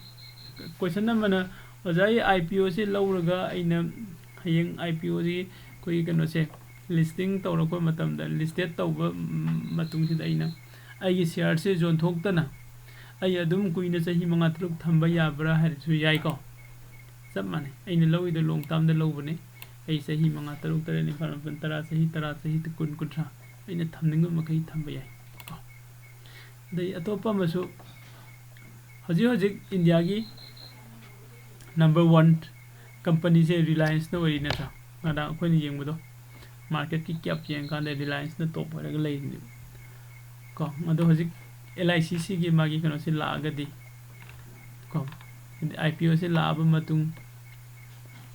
क्वेश्चन नंबर ओजाई IPO से लौरगा आइना हयेंग IPO जी कोई कनो से लिस्टिंग तौरको मतमदा लिस्टेड तौबा मतुंग सिदा आइना आइगी शेयर से जोन थोक्तना आई अदुम कुइना सही मंगा तरुक थंबा याबरा हरसु याई को सब माने आइना लौइदो लोंग टाइम द लौबने आई सही मंगा तरुक तरे निफाल पन तरा सही कुन कुठा आइना थमनिंग मखै थंबा याई को दई अतोपा मसु हजिक इंडिया की नंबर 1 कंपनी से रिलायंस न ओइना था नादा कोइन येंगबदो मार्केट की कैप येंग कांदे रिलायंस न टॉप ओरगा लेइनि को मदो हजिक LIC सी की मागी कनो से लागदी को IPO से लाब मतुंग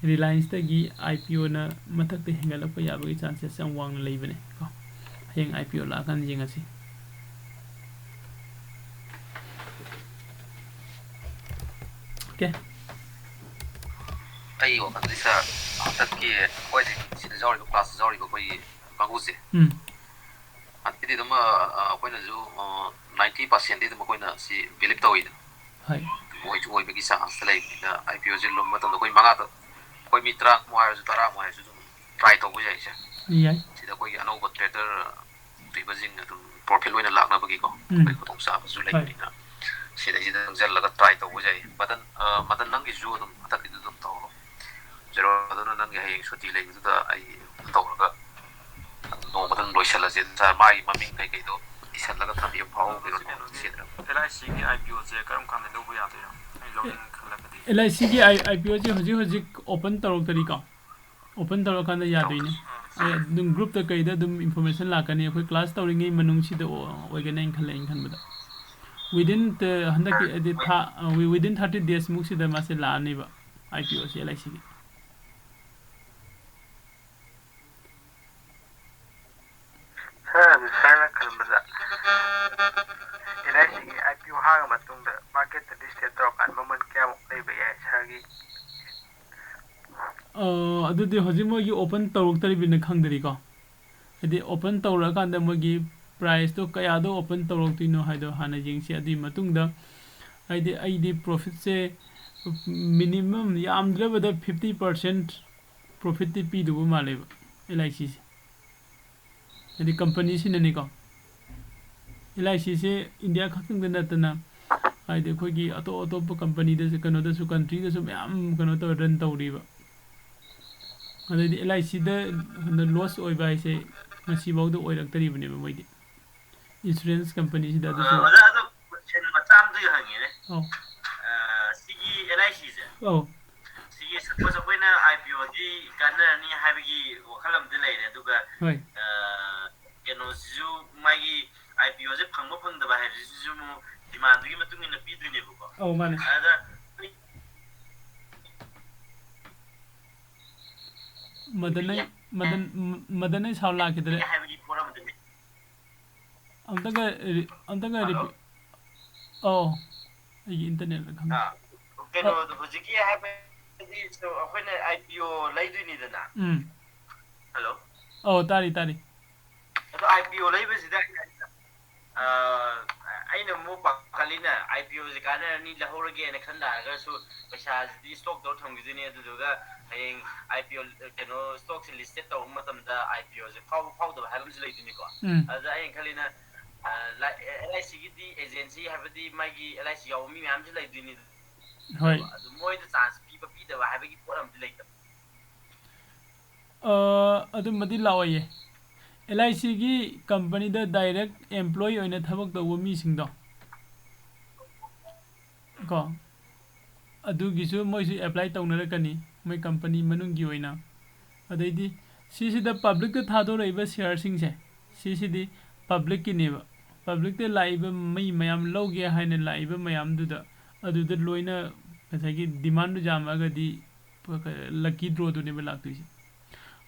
रिलायंस तगी IPO न मथक ते हेंगलप याबगी चांसेस सम वांग लेइबने को हेंग IPO La can't येंगसी okay I वक्त दिसा तक की कोई सिद जारी को क्लास जारी को कोई बागुसे अति दम कोई न जो 90% दम कोई न सी बिलीव तो इद हाय मोइ जो बगी चांस ले IPO जे लोम मतम कोई मंगा तो कोई मित्रा मोहाय जो तारा मोहाय जो ट्राई तो बुझाइ छे याई सिदा कोई अनोब ट्रेडर रिबजिंग तो प्रॉफिट लोइना लागना बगी को कोई को तोंग सा जो लेना सिदा सिदा जल लगा ट्राई तो बुझाइ मदन नंगी जो दम तक दम तो जेरो अदन नंगी हाय सुटी ले तो आई तौरगा नो मदन लोइसल से माई ममिंग कई कई दो इसल लगा थबियो फाउ के सिदा LIC की IPO से करम खाने लोबो याते आई लोगिन खलकदी LIC की IPO जी हजिक ओपन तौर तरीका ओपन तौर कांदा यादोइने दुम ग्रुप त कई दुम इंफॉर्मेशन लाकने अखोय क्लास तौरिंगे मनुंग सिद ओइगने खले खनबदा विदिन द हंदक एदि था विदिन 30 डेज मुक सिद मासे लानेबा IPO से LIC की सर खनबदा LIC की IPO हागा मतुंग द मार्केट लिस्टेड तौरकान ममन क्या लेबा याय सरगी अदुदि हजि मोगी ओपन तौरक्तरि बिन खंगदरि को एदि ओपन तौरा कांद मोगी प्राइस तो कयादो ओपन तौरक्तिनो हाइदो हाना जिंगसि अदि मतुंग द आइदि प्रॉफिट से मिनिमम यामद्रबदा 50% प्रॉफिट ति पीदुबो मालेबा LIC से यदि कंपनी सिनने को LIC से इंडिया खतंग नतना आइदि खोगी अतो कंपनी दे कनो दसु कंट्री दसु म्याम कनो तो रन तौरिबा अदि LIC द लॉस ओइबा से मसी बाउ द ओइरक्तरिबने मोइदि इंश्योरेंस कंपनी सिदा दसु ओजा अदो सेन मचाम दु हंगिने ओ सिगी LIC से ओ सिगी सपोज कोइना IPO दी कानरनी हाबिगी वखलम दे लेरे दुगा होय केनो जु मागी IPO जे फंगबो फंगदबा है जु मु डिमांड गी मतुंग इन पीदुने बुको ओ माने अदा Madan Madan is how like it. ꯍꯥꯏꯕꯒꯤ ꯄꯣꯠ ꯑꯃꯗꯅꯤ Amtaga repeat. Oh, internet. ꯀꯩꯅꯣꯗꯣ ꯍꯧꯖꯤꯛꯀꯤ ꯍꯥꯏꯕꯗꯤ ꯑꯩꯈꯣꯏꯅ IPO ꯂꯩꯗꯣꯏꯅꯤꯗꯅ ꯍꯜꯂꯣ Oh, tari. ꯑꯗꯣ IPO ꯂꯩꯕꯁꯤꯗ ꯑꯩꯅ ꯑꯃꯨꯛ ꯄꯥꯈꯠꯂꯤꯅ IPOꯁꯦ ꯀꯥꯟꯅꯔꯅꯤ ꯂꯧꯍꯧꯔꯒꯦꯅ ꯈꯟ ꯇꯥꯔꯒꯁꯨ ꯄꯩꯁꯥꯁꯤꯗꯤ ꯁ꯭ꯇꯣꯛ ꯇꯧꯔ ꯊꯝꯈꯤꯗꯣꯏꯅꯤ ꯑꯗꯨꯗꯨꯒ ꯍꯌꯦꯡ IPO ꯀꯩꯅꯣ ꯁ꯭ꯇꯣꯛꯁꯦ ꯂꯤꯁꯇꯦꯠ ꯇꯧꯕ ꯃꯇꯝꯗ IPOꯁꯦ ꯐꯥꯎꯗꯕ ꯍꯥꯏꯕ ꯑꯃꯁꯨ ꯂꯩꯗꯣꯏꯅꯤꯀꯣ ꯑꯗꯨꯗ ꯑꯩꯅ ꯈꯜꯂꯤꯅ LICꯒꯤꯗꯤ ꯑꯦꯖꯦꯟꯁꯤ ꯍꯥꯏꯕꯗꯤ ꯃꯥꯒꯤ LIC ꯌꯥꯎꯕ ꯃꯤ ꯃꯌꯥꯝꯁꯨ ꯂꯩꯗꯣꯏꯅꯤ ꯑꯗꯨ ꯃꯣꯏꯗ ꯆꯥꯟꯁ ꯄꯤꯕ ꯄꯤꯗꯕ ꯍꯥꯏꯕꯒꯤ ꯄꯣꯠ ꯑꯃꯗꯤ ꯂꯩꯇꯕ ꯑꯗꯨꯃꯗꯤ ꯂꯥꯛꯑꯣꯏꯌꯦ LICꯒꯤ ꯀꯝꯄꯅꯤꯗ ꯗꯥꯏꯔꯦꯛ ꯑꯦꯝꯄ꯭ꯂꯣꯌꯤ ꯑꯣꯏꯅ ꯊꯕꯛ ꯇꯧꯕ ꯃꯤꯁꯤꯡꯗꯣ ꯀꯣ ꯑꯗꯨꯒꯤꯁꯨ ꯃꯣꯏꯁꯨ ꯑꯦꯄ꯭ꯂꯥꯏ ꯇꯧꯅꯔꯛꯀꯅꯤ ꯃꯣꯏ ꯀꯝꯄꯅꯤ ꯃꯅꯨꯡꯒꯤ ꯑꯣꯏꯅ ꯑꯗꯩꯗꯤ ꯁꯤꯁꯤꯗ ꯄꯕ꯭ꯂꯤꯛꯇ ꯊꯥꯗꯣꯔꯛꯏꯕ ꯁꯤꯌꯔꯁꯤꯡꯁꯦ ꯁꯤꯁꯤꯗꯤ ꯄꯕ꯭ꯂꯤꯛꯀꯤꯅꯦꯕ ꯄꯕ꯭ꯂꯤꯛꯇ ꯂꯥꯛꯏꯕ ꯃꯤ ꯃꯌꯥꯝ ꯂꯧꯒꯦ ꯍꯥꯏꯅ ꯂꯥꯛꯏꯕ ꯃꯌꯥꯝꯗꯨꯗ ꯑꯗꯨꯗ ꯂꯣꯏꯅ ꯉꯁꯥꯏꯒꯤ ꯗꯤꯃꯥꯟꯗꯨ ꯌꯥꯝꯃꯒꯗꯤ ꯂꯛꯀꯤ ꯗ꯭ꯔꯣꯗꯨꯅꯦꯕ ꯂꯥꯛꯇꯣꯏꯁꯦ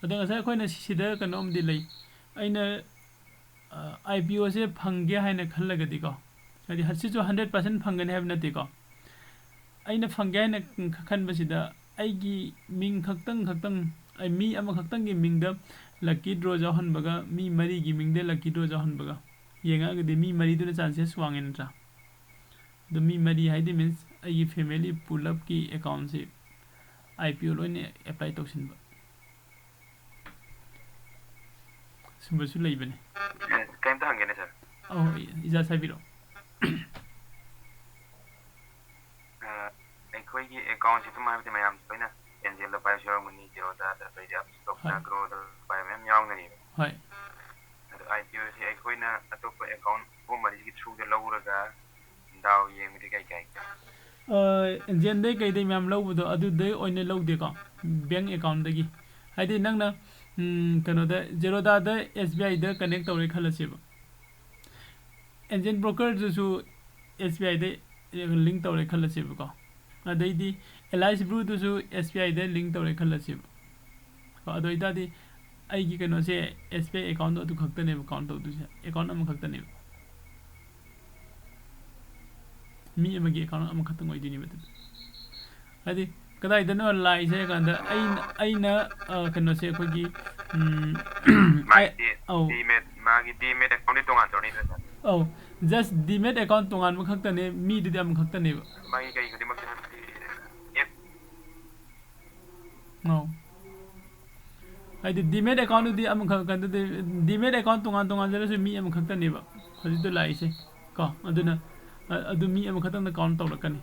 ꯑꯗꯣ ꯉꯁꯥꯏ ꯑꯩꯈꯣꯏꯅ ꯁꯤꯗ ꯀꯩꯅꯣꯝꯗꯤ ꯂꯩ ꯑꯩꯅ IPOꯁꯦ ꯐꯪꯒꯦ ꯍꯥꯏꯅ ꯈꯜꯂꯒꯗꯤꯀꯣ ꯍꯥꯏꯗꯤ ꯍꯧꯖꯤꯛꯁꯨ 100% ꯐꯪꯒꯅꯤ ꯍꯥꯏꯕ ꯅꯠꯇꯦꯀꯣ ꯑꯩꯅ ꯐꯪꯒꯦ ꯍꯥꯏꯅ ꯈꯟꯕꯁꯤꯗ ꯑꯩꯒꯤ ꯃꯤꯡ ꯈꯛꯇꯪ ꯃꯤ ꯑꯃꯈꯛꯇꯪꯒꯤ ꯃꯤꯡꯗ ꯂꯛꯀꯤ ꯗ꯭ꯔꯣ ꯌꯥꯎꯍꯟꯕꯒ ꯃꯤ 4ꯒꯤ ꯃꯤꯡꯗ ꯂꯛꯀꯤ ꯗ꯭ꯔꯣ ꯌꯥꯎꯍꯟꯕꯒ ꯌꯦꯡꯉꯛꯑꯒꯗꯤ ꯃꯤ 4ꯗꯨꯅ ꯆꯥꯟꯁꯦꯁ ꯋꯥꯡꯉꯦ ꯅꯠꯇ꯭ꯔꯥ ꯑꯗꯣ ꯃꯤ 4 ꯍꯥꯏꯗꯤ ꯃꯤꯟꯁ ꯑꯩꯒꯤ ꯐꯦꯃꯤꯂꯤ ꯄꯨꯂꯞꯀꯤ ꯑꯦꯀꯥꯎꯟꯁꯤ IPO ꯂꯣꯏꯅ ꯑꯦꯄ꯭ꯂꯥꯏ ꯇꯧꯁꯤꯟꯕ ꯁꯨꯝꯕꯁꯨ ꯂꯩꯕꯅꯦ ꯀꯩꯝꯇ ꯍꯪꯒꯦꯅꯦ ꯁꯔ ꯏꯖꯥ ꯍꯥꯏꯕꯤꯔꯛꯑꯣ ꯑꯩꯈꯣꯏꯒꯤ ꯑꯦꯀꯥꯎꯟꯁꯤ ꯑꯗꯨꯝ ꯍꯥꯏꯕꯗꯤ ꯃꯌꯥꯝ ꯂꯣꯏꯅ ꯑꯦꯟꯖꯦꯜꯗ ꯄꯥꯏꯕꯁꯨ ꯌꯥꯎꯔꯝꯒꯅꯤ ꯖꯦꯔꯣꯗꯥꯗ ꯑꯗꯩꯗꯤ ꯑꯞꯁꯇꯣꯛꯇ ꯒ꯭ꯔꯣꯗ ꯄꯥꯏꯕ ꯃꯌꯥꯝ ꯌꯥꯎꯔꯝꯒꯅꯤꯕ ꯍꯣꯏ ꯑꯗꯣ IPOꯁꯤ ꯑꯩꯈꯣꯏꯅ ꯑꯇꯣꯞꯄ ꯑꯦꯀꯥꯎꯟ 3-4ꯒꯤ ꯊ꯭ꯔꯨꯗ ꯂꯧꯔꯒ ꯗꯥꯎ ꯌꯦꯡꯕꯗꯤ ꯀꯩ ꯑꯦꯟꯖꯦꯟꯗꯩ ꯀꯩꯗꯩ ꯃꯌꯥꯝ ꯂꯧꯕꯗꯣ ꯑꯗꯨꯗꯩ ꯑꯣꯏꯅ ꯂꯧꯗꯦꯀꯣ ꯕꯦꯡ ꯑꯦꯀꯥꯎꯟꯗꯒꯤ ꯍꯥꯏꯗꯤ ꯅꯪꯅ ꯀꯩꯅꯣꯗ ꯖꯦꯔꯣꯗꯥꯗ SBIꯗ ꯀꯅꯦꯛ ꯇꯧꯔꯦ ꯈꯜꯂꯁꯦꯕ ꯑꯦꯟꯖꯦꯟ ꯕ꯭ꯔꯣꯀꯔꯗꯨꯁꯨ SBIꯗ ꯂꯤꯡ ꯇꯧꯔꯦ ꯈꯜꯂꯁꯦꯕꯀꯣ ꯑꯗꯩꯗꯤ LIC Blueꯗꯨꯁꯨ SBIꯗ ꯂꯤꯡ ꯇꯧꯔꯦ ꯈꯜꯂꯁꯦꯕ ꯑꯗꯨ ꯑꯣꯏꯇꯥꯔꯗꯤ ꯑꯩꯒꯤ ꯀꯩꯅꯣꯁꯦ SBI ꯑꯦꯀꯥꯎꯟꯗꯣ ꯑꯗꯨ ꯈꯛꯇꯅꯦꯕ ꯀꯥꯎꯟ ꯇꯧꯗꯣꯏꯁꯦ ꯑꯦꯀꯥꯎꯟ ꯑꯃꯈꯛꯇꯅꯦꯕ ꯃꯤ ꯑꯃꯒꯤ ꯑꯦꯀꯥꯎꯟ ꯑꯃꯈꯛꯇꯪ ꯑꯣꯏꯗꯣꯏꯅꯦꯕ ꯑꯗꯨꯗ ꯍꯥꯏꯗꯤ ꯀꯗꯥꯏꯗꯅꯣ ꯂꯥꯛꯏꯁꯦ ꯍꯥꯏ ꯀꯥꯟꯗ ꯑꯩꯅ ꯀꯩꯅꯣꯁꯦ ꯑꯩꯈꯣꯏꯒꯤ ꯃꯥꯒꯤ ꯗꯤꯃꯦꯠ ꯑꯦꯀꯥꯎꯟꯗꯤ ꯇꯣꯉꯥꯟ ꯇꯧꯔꯅꯤꯗ ꯁꯔ ꯖꯁ ꯗꯤꯃꯦꯠ ꯑꯦꯀꯥꯎꯟ ꯇꯣꯉꯥꯟꯕ ꯈꯛꯇꯅꯦ ꯃꯤꯗꯨꯗꯤ ꯑꯃꯈꯛꯇꯅꯦꯕ ꯃꯥꯒꯤ ꯀꯩ ꯈꯨꯗꯤꯡꯃꯛꯇ ꯍꯥꯏꯗꯤ ꯗꯤꯃꯦꯠ ꯑꯦꯀꯥꯎꯟꯗꯨꯗꯤ ꯑꯃꯈꯛꯇꯗꯤ ꯗꯤꯃꯦꯠ ꯑꯦꯀꯥꯎꯟ ꯇꯣꯉꯥꯟꯖꯔꯁꯨ ꯃꯤ ꯑꯃꯈꯛꯇꯅꯦꯕ ꯍꯧꯖꯤꯛꯇ ꯂꯥꯛꯏꯁꯦ ꯀꯣ ꯑꯗꯨꯅ ꯑꯗꯨ ꯃꯤ ꯑꯃꯈꯛꯇꯪꯗ ꯀꯥꯎꯟ ꯇꯧꯔꯛꯀꯅꯤ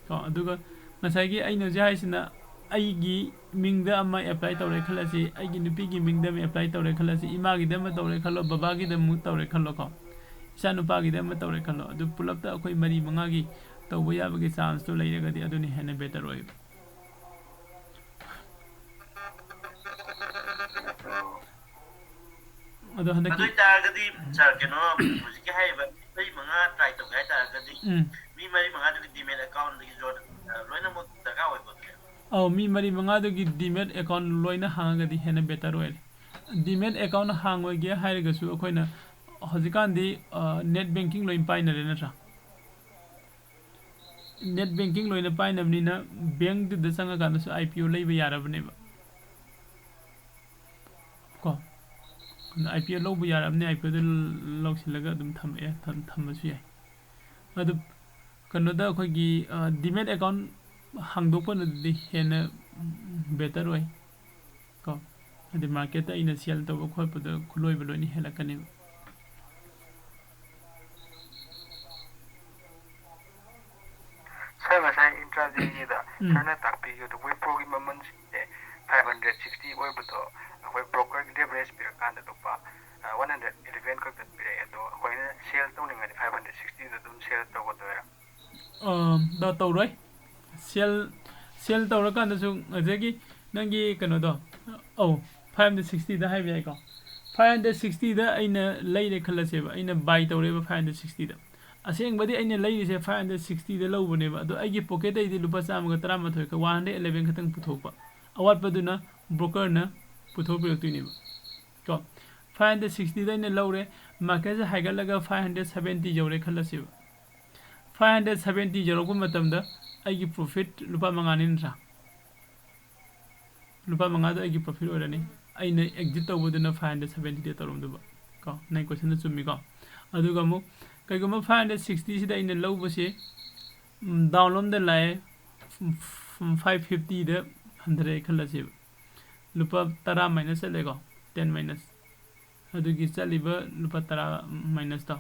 ꯀꯣ ꯑꯗꯨꯒ ꯉꯁꯥꯏꯒꯤ ꯑꯩꯅ ꯍꯧꯖꯤꯛ ꯍꯥꯏꯁꯤꯅ ꯑꯩꯒꯤ ꯃꯤꯡꯗ ꯑꯃ ꯑꯦꯄ꯭ꯂꯥꯏ ꯇꯧꯔꯦ ꯈꯜꯂꯁꯤ ꯑꯩꯒꯤ ꯅꯨꯄꯤꯒꯤ ꯃꯤꯡꯗ ꯑꯃ ꯑꯦꯄ꯭ꯂꯥꯏ ꯇꯧꯔꯦ ꯈꯜꯂꯁꯤ ꯏꯃꯥꯒꯤꯗ ꯑꯃ ꯇꯧꯔꯦ ꯈꯜꯂꯣ ꯕꯕꯥꯒꯤꯗ ꯑꯃꯨꯛ ꯇꯧꯔꯦ ꯈꯜꯂꯣꯀꯣ ꯏꯆꯥ ꯅꯨꯄꯥꯒꯤꯗ ꯑꯃ ꯇꯧꯔꯦ ꯈꯜꯂꯣ ꯑꯗꯨ ꯄꯨꯂꯞꯇ ꯑꯩꯈꯣꯏ 4-5ꯒꯤ ꯇꯧꯕ ꯌꯥꯕꯒꯤ ꯆꯥꯟꯁꯇꯣ ꯂꯩꯔꯒꯗꯤ ꯑꯗꯨꯅꯤ ꯍꯦꯟꯅ ꯕꯦꯇꯔ ꯑꯣꯏꯕ ꯑꯗꯣ ꯑꯗꯨ ꯍꯟꯗꯛꯀꯤ ꯑꯣꯏꯇꯥꯔꯒꯗꯤ ꯁꯥꯔ ꯀꯩꯅꯣ ꯍꯧꯖꯤꯛꯀꯤ ꯍꯥꯏꯔꯤꯕ 4-5 ꯇ꯭ꯔꯥꯏ ꯇꯧꯒꯦ ꯍꯥꯏꯇꯥꯔꯒꯗꯤ ꯃꯤ 4-5ꯗꯨꯒꯤ ꯗꯤꯃꯦꯠ ꯑꯦꯀꯥꯎꯟꯗꯒꯤ ꯂꯣꯏꯅꯃꯛ ꯗꯔꯀꯥꯔ ꯑꯣꯏꯕ ꯃꯤ 4-5ꯗꯨꯒꯤ ꯗꯤꯃꯦꯠ ꯑꯦꯀꯥꯎꯟ ꯂꯣꯏꯅ ꯍꯥꯡꯉꯒꯗꯤ ꯍꯦꯟꯅ ꯕꯦꯇꯔ ꯑꯣꯏꯔꯦ ꯗꯤꯃꯦꯠ ꯑꯦꯀꯥꯎꯟ ꯍꯥꯡꯉꯣꯏꯒꯦ ꯍꯥꯏꯔꯒꯁꯨ ꯑꯩꯈꯣꯏꯅ ꯍꯧꯖꯤꯛꯀꯥꯟꯗꯤ ꯅꯦꯠ ꯕꯦꯡꯀꯤꯡ ꯂꯣꯏꯅ ꯄꯥꯏꯅꯔꯦ ꯅꯠꯇ꯭ꯔꯥ ꯅꯦꯠ ꯕꯦꯡꯀꯤꯡ ꯂꯣꯏꯅ ꯄꯥꯏꯅꯕꯅꯤꯅ ꯕꯦꯡꯛꯇꯨꯗ ꯆꯪꯉꯀꯥꯟꯗꯁꯨ IPO ꯂꯩꯕ ꯌꯥꯔꯕꯅꯦꯕ ꯀꯣ IPO ꯂꯧꯕ ꯌꯥꯔꯕꯅꯤ IPOꯗ ꯂꯧꯁꯤꯜꯂꯒ ꯑꯗꯨꯝ ꯊꯝꯕꯁꯨ ꯌꯥꯏ ꯑꯗꯨ ꯀꯩꯅꯣꯗ ꯑꯩꯈꯣꯏꯒꯤ ꯗꯤꯃꯦꯠ ꯑꯦꯀꯥꯎꯟ ꯍꯥꯡꯗꯣꯛꯄꯅꯗꯤ ꯍꯦꯟꯅ ꯕꯦꯇꯔ ꯑꯣꯏ ꯀꯣ ꯍꯥꯏꯗꯤ ꯃꯥꯔꯀꯦꯠꯇ ꯑꯩꯅ ꯁꯦꯜ ꯇꯧꯕ ꯈꯣꯠꯄꯗ ꯈꯨꯠꯂꯣꯏꯕ ꯂꯣꯏꯅ ꯍꯦꯜꯂꯛꯀꯅꯦꯕ ꯁꯔ ꯉꯁꯥꯏ ꯏꯟꯇ꯭ꯔꯥꯗꯦꯒꯤꯗ ꯁꯔꯅ ꯇꯥꯛꯄꯤꯈꯤꯕꯗꯣ ꯃꯣꯏ ꯄ꯭ꯔꯣꯒꯤ ꯃꯃꯜꯁꯦ 560 ꯑꯣꯏꯕꯗꯣ ꯑꯩꯈꯣꯏ ꯕ꯭ꯔꯣꯀꯔꯒꯤ ꯂꯦꯚꯔꯦꯖ ꯄꯤꯔꯀꯥꯟꯗ ꯂꯨꯄꯥ 111 ꯈꯛꯇ ꯄꯤꯔꯛꯑꯦ ꯑꯗꯣ ꯑꯩꯈꯣꯏꯅ ꯁꯦꯜ ꯇꯧꯅꯤꯡꯉꯗꯤ 560ꯗ ꯑꯗꯨꯝ ꯁꯦꯜ ꯇꯧꯒꯗꯣꯏꯔꯥ ꯇꯧꯔꯣꯏ ꯁꯦꯜ ꯇꯧꯔꯀꯥꯟꯗꯁꯨ ꯉꯁꯥꯏꯒꯤ ꯅꯪꯒꯤ ꯀꯩꯅꯣꯗꯣ 560ꯗ ꯍꯥꯏꯕ ꯌꯥꯏꯀꯣ 560ꯗ ꯑꯩꯅ ꯂꯩꯔꯦ ꯈꯜꯂꯁꯦꯕ ꯑꯩꯅ ꯕꯥꯏ ꯇꯧꯔꯦꯕ 560ꯗ ꯑꯁꯦꯡꯕꯗꯤ ꯑꯩꯅ ꯂꯩꯔꯤꯁꯦ 560ꯗ ꯂꯧꯕꯅꯦꯕ ꯑꯗꯣ ꯑꯩꯒꯤ ꯄꯣꯀꯦꯠꯇꯩꯗꯤ ꯂꯨꯄꯥ 111 111 ꯈꯛꯇꯪ ꯄꯨꯊꯣꯛꯄ ꯑꯋꯥꯠꯄꯗꯨꯅ ꯕ꯭ꯔꯣꯀꯔꯅ पुथोपिरक्तोइनेबा को 560 दैने लौरे मार्केट से हाइगलगा 570 जौरे खल्लसिबा 570 जौरको मतमदा आइगी प्रॉफिट लुपा मंगानी नत्रा लुपा मंगा द आइगी प्रॉफिट ओरनी आइने एग्जिट तौबदना 570 दे तरोमदबा को नै क्वेश्चन चुम्मी को अदुगा मु कइगुमा 560 सिदा आइने लौबसे डाउनलोड द लाए 550 द 100 खल्लसिबा लुपा 10 माइनस चलेको 10 माइनस अदुगी चलिबा लुपा 10 माइनस ता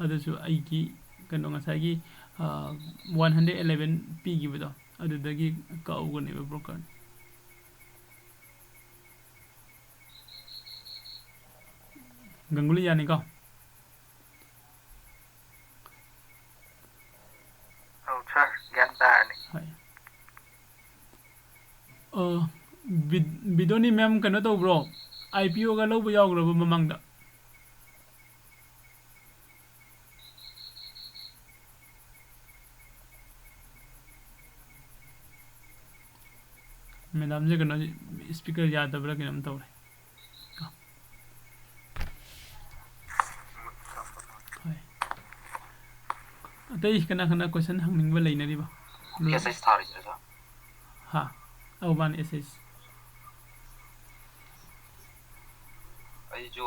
अदुसु आइगी कनो ngसागी 111 पिगिबदो अदुदगी काउगनेबा ब्रोकर गंगुली यानी का सर ज्ञान तारनी हाय बिदोनी मैम कनो तो ब्रो IPO का लौब यावग्रब ममंगदा मैडम जे कनो स्पीकर यादबरा केनम तौरे अतई कना कना क्वेश्चन हंगनिंगबा लेनरिबा SH थारिजरा हा औबान SH ai jo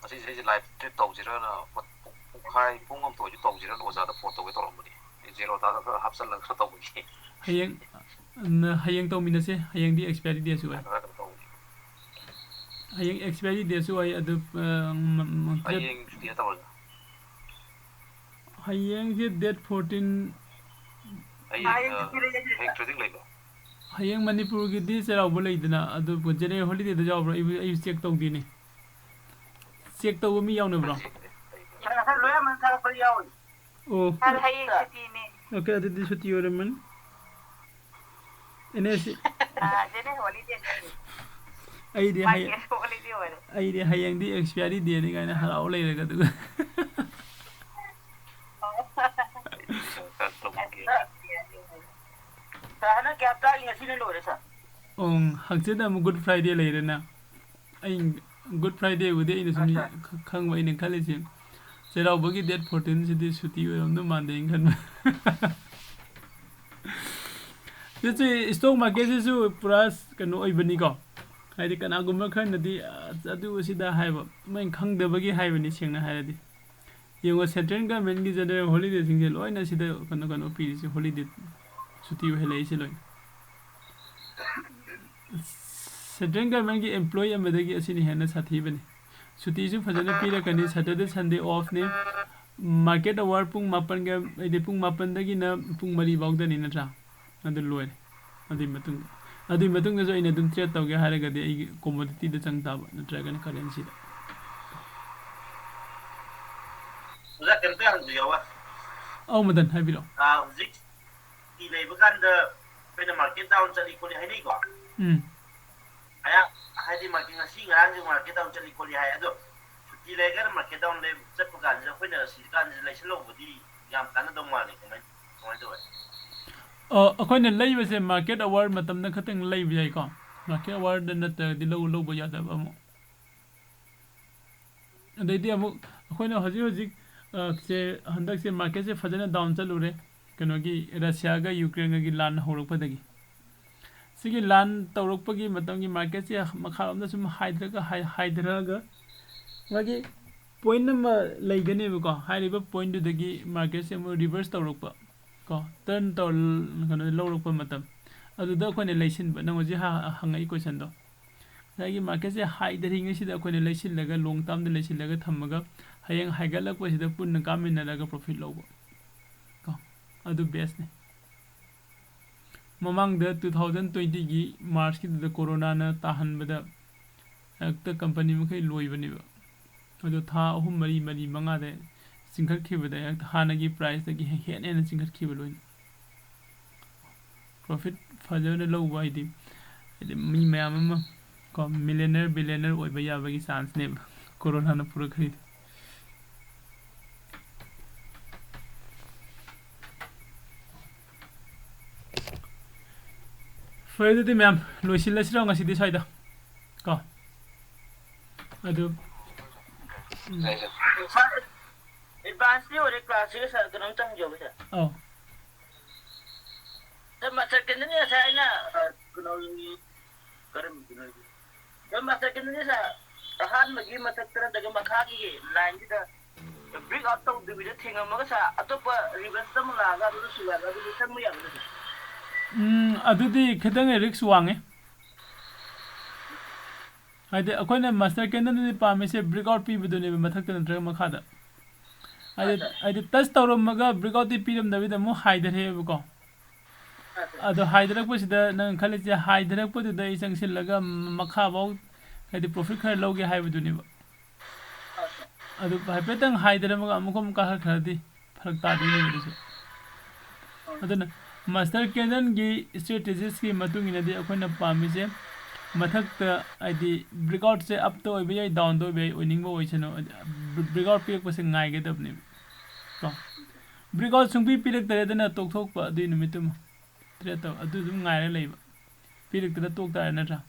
asi live trip tawjira na pukhai pungam to ju tawjira no za da photo we toromani Zerodha da hapsal la kha tawgi hayeng to minase hayeng di expiry date su ai hayeng expiry date su ai adu hayeng dia tawal hayeng je date 14 hayeng trading leba hayeng manipur gi di cheraw leidna adu jene holiday da jaw bro I check to dini check to mi yaw ne bro sir loya man thar par yaw oh sir hayeng chuti ne okay adu di chuti ore man ene jene holiday ai di hay holiday ore ai di hayeng di expiry date ni gaina haraw leiraga du sahana capta accident ho sir hangse da good friday leirena ai good friday ude ina sumi khangwa ina khalise cheraw bagi date 14 sidi suti oram no mande khan this stock market is plus kano oibani ko haidi kana gumma khanadi adu sida haiba main khangdabagi haibani sengna hairadi yengo central government gi general holiday singse loina sida kano piri holiday suti hele ise loi central government gi employee amadagi asini hena sathi bani suti su fajana pira kani saturday sunday off ne market hour pung mapan ga ide pung mapan dagi na pung mari bawda ni natra adu loi adi matung ga jo ina dun trade tawge haraga de ai commodity da changta ba natra ga currency da uza kenta hang yawa au madan habiro zik ti leiba kan da pena market down chali ko ni hai ko aya haidi market ngasi ngarang jing market down chali ko ni hai ado ti lega market down le chat ko kan ja khoina si kan le slo budi yam kan do ma ni komai do akoina leiba se market award matam na khatang leiba jai ko market award da na ta di lo ba ya da ba mo adai di amu akoina haji से हंदक से market से फजन down चलुरे कनोगी Russia गा Ukraine गी लान होरकपदगी सिगी लान तौरकपगी मतंगी मार्केट से मखारम द सुम हाइद्रगा वागी पॉइंट नंबर लेगने बको हाइरिबा पॉइंट दुदगी मार्केट से मो रिवर्स तौरकप को टर्न तौर कनो लौरकप मतम अदुदा कोने लेसिन ब नंगो जी हंगाई क्वेश्चन दो दागी मार्केट से हाइदरिंग सिदा कोने लेसिन लगा लॉन्ग टर्म द लेसिन लगा थमगा hayang haigalak pa sida punna kaminaraga profit logo ko adu best ne mamang da 2020 gi march ki da corona na tahan bada akta company makai loi bani ba adu tha ahum mari manga de singkhat khibada yak hana gi price da gi hen en singkhat khibalo profit fajana low wai di mi mayam ma ko millionaire billionaire oi ba ya ba gi chance ne corona na pura khari Further the ma'am, Lucy, let's run a city side. ko adu advance ni ore class ke sa kanam tang jo ba oh ta ma sa ken ni sa ina kuno ni karam kuno ta ma sa ken ni sa han ma gi ma tak tara daga makha gi line ji da big out to dividend thinga ma sa atopa reverse tam la ga du su ga du san mu ya adudi khitang risk wange ade akoina master candle ni pamise breakout pi budune mathak tan tra makha da ade touch tawramaga breakout ti piram david mu haidare ko ado haidarak po sida nang khale je haidarak po da isang silaga makha baw ade profit khar loge hai budune ba ado haipetang haidaramaga amukom ka khadi farak ta di ni su adana master candle gi strategies ki matung ina de akoina pamise mathak ta adi breakout se up to obi ai down to be winning bo oisano breakout pe ko se ngai ge dabne ko breakout sung pi pirak tare dana tok thok pa di numitum tre to adu dum ngai ra leiba pirak ta tok ta na tra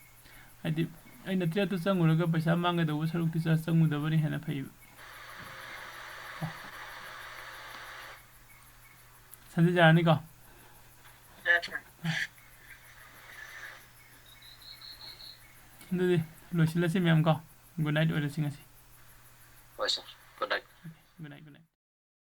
adi aina tre to changuraga paisa manga da saruk ti cha changu da bari hena phai sanjay jani ko Dudi, lo sila si ma'am ko. Good night ulit si nga si. Bye, sir. Good night. Good night, good night.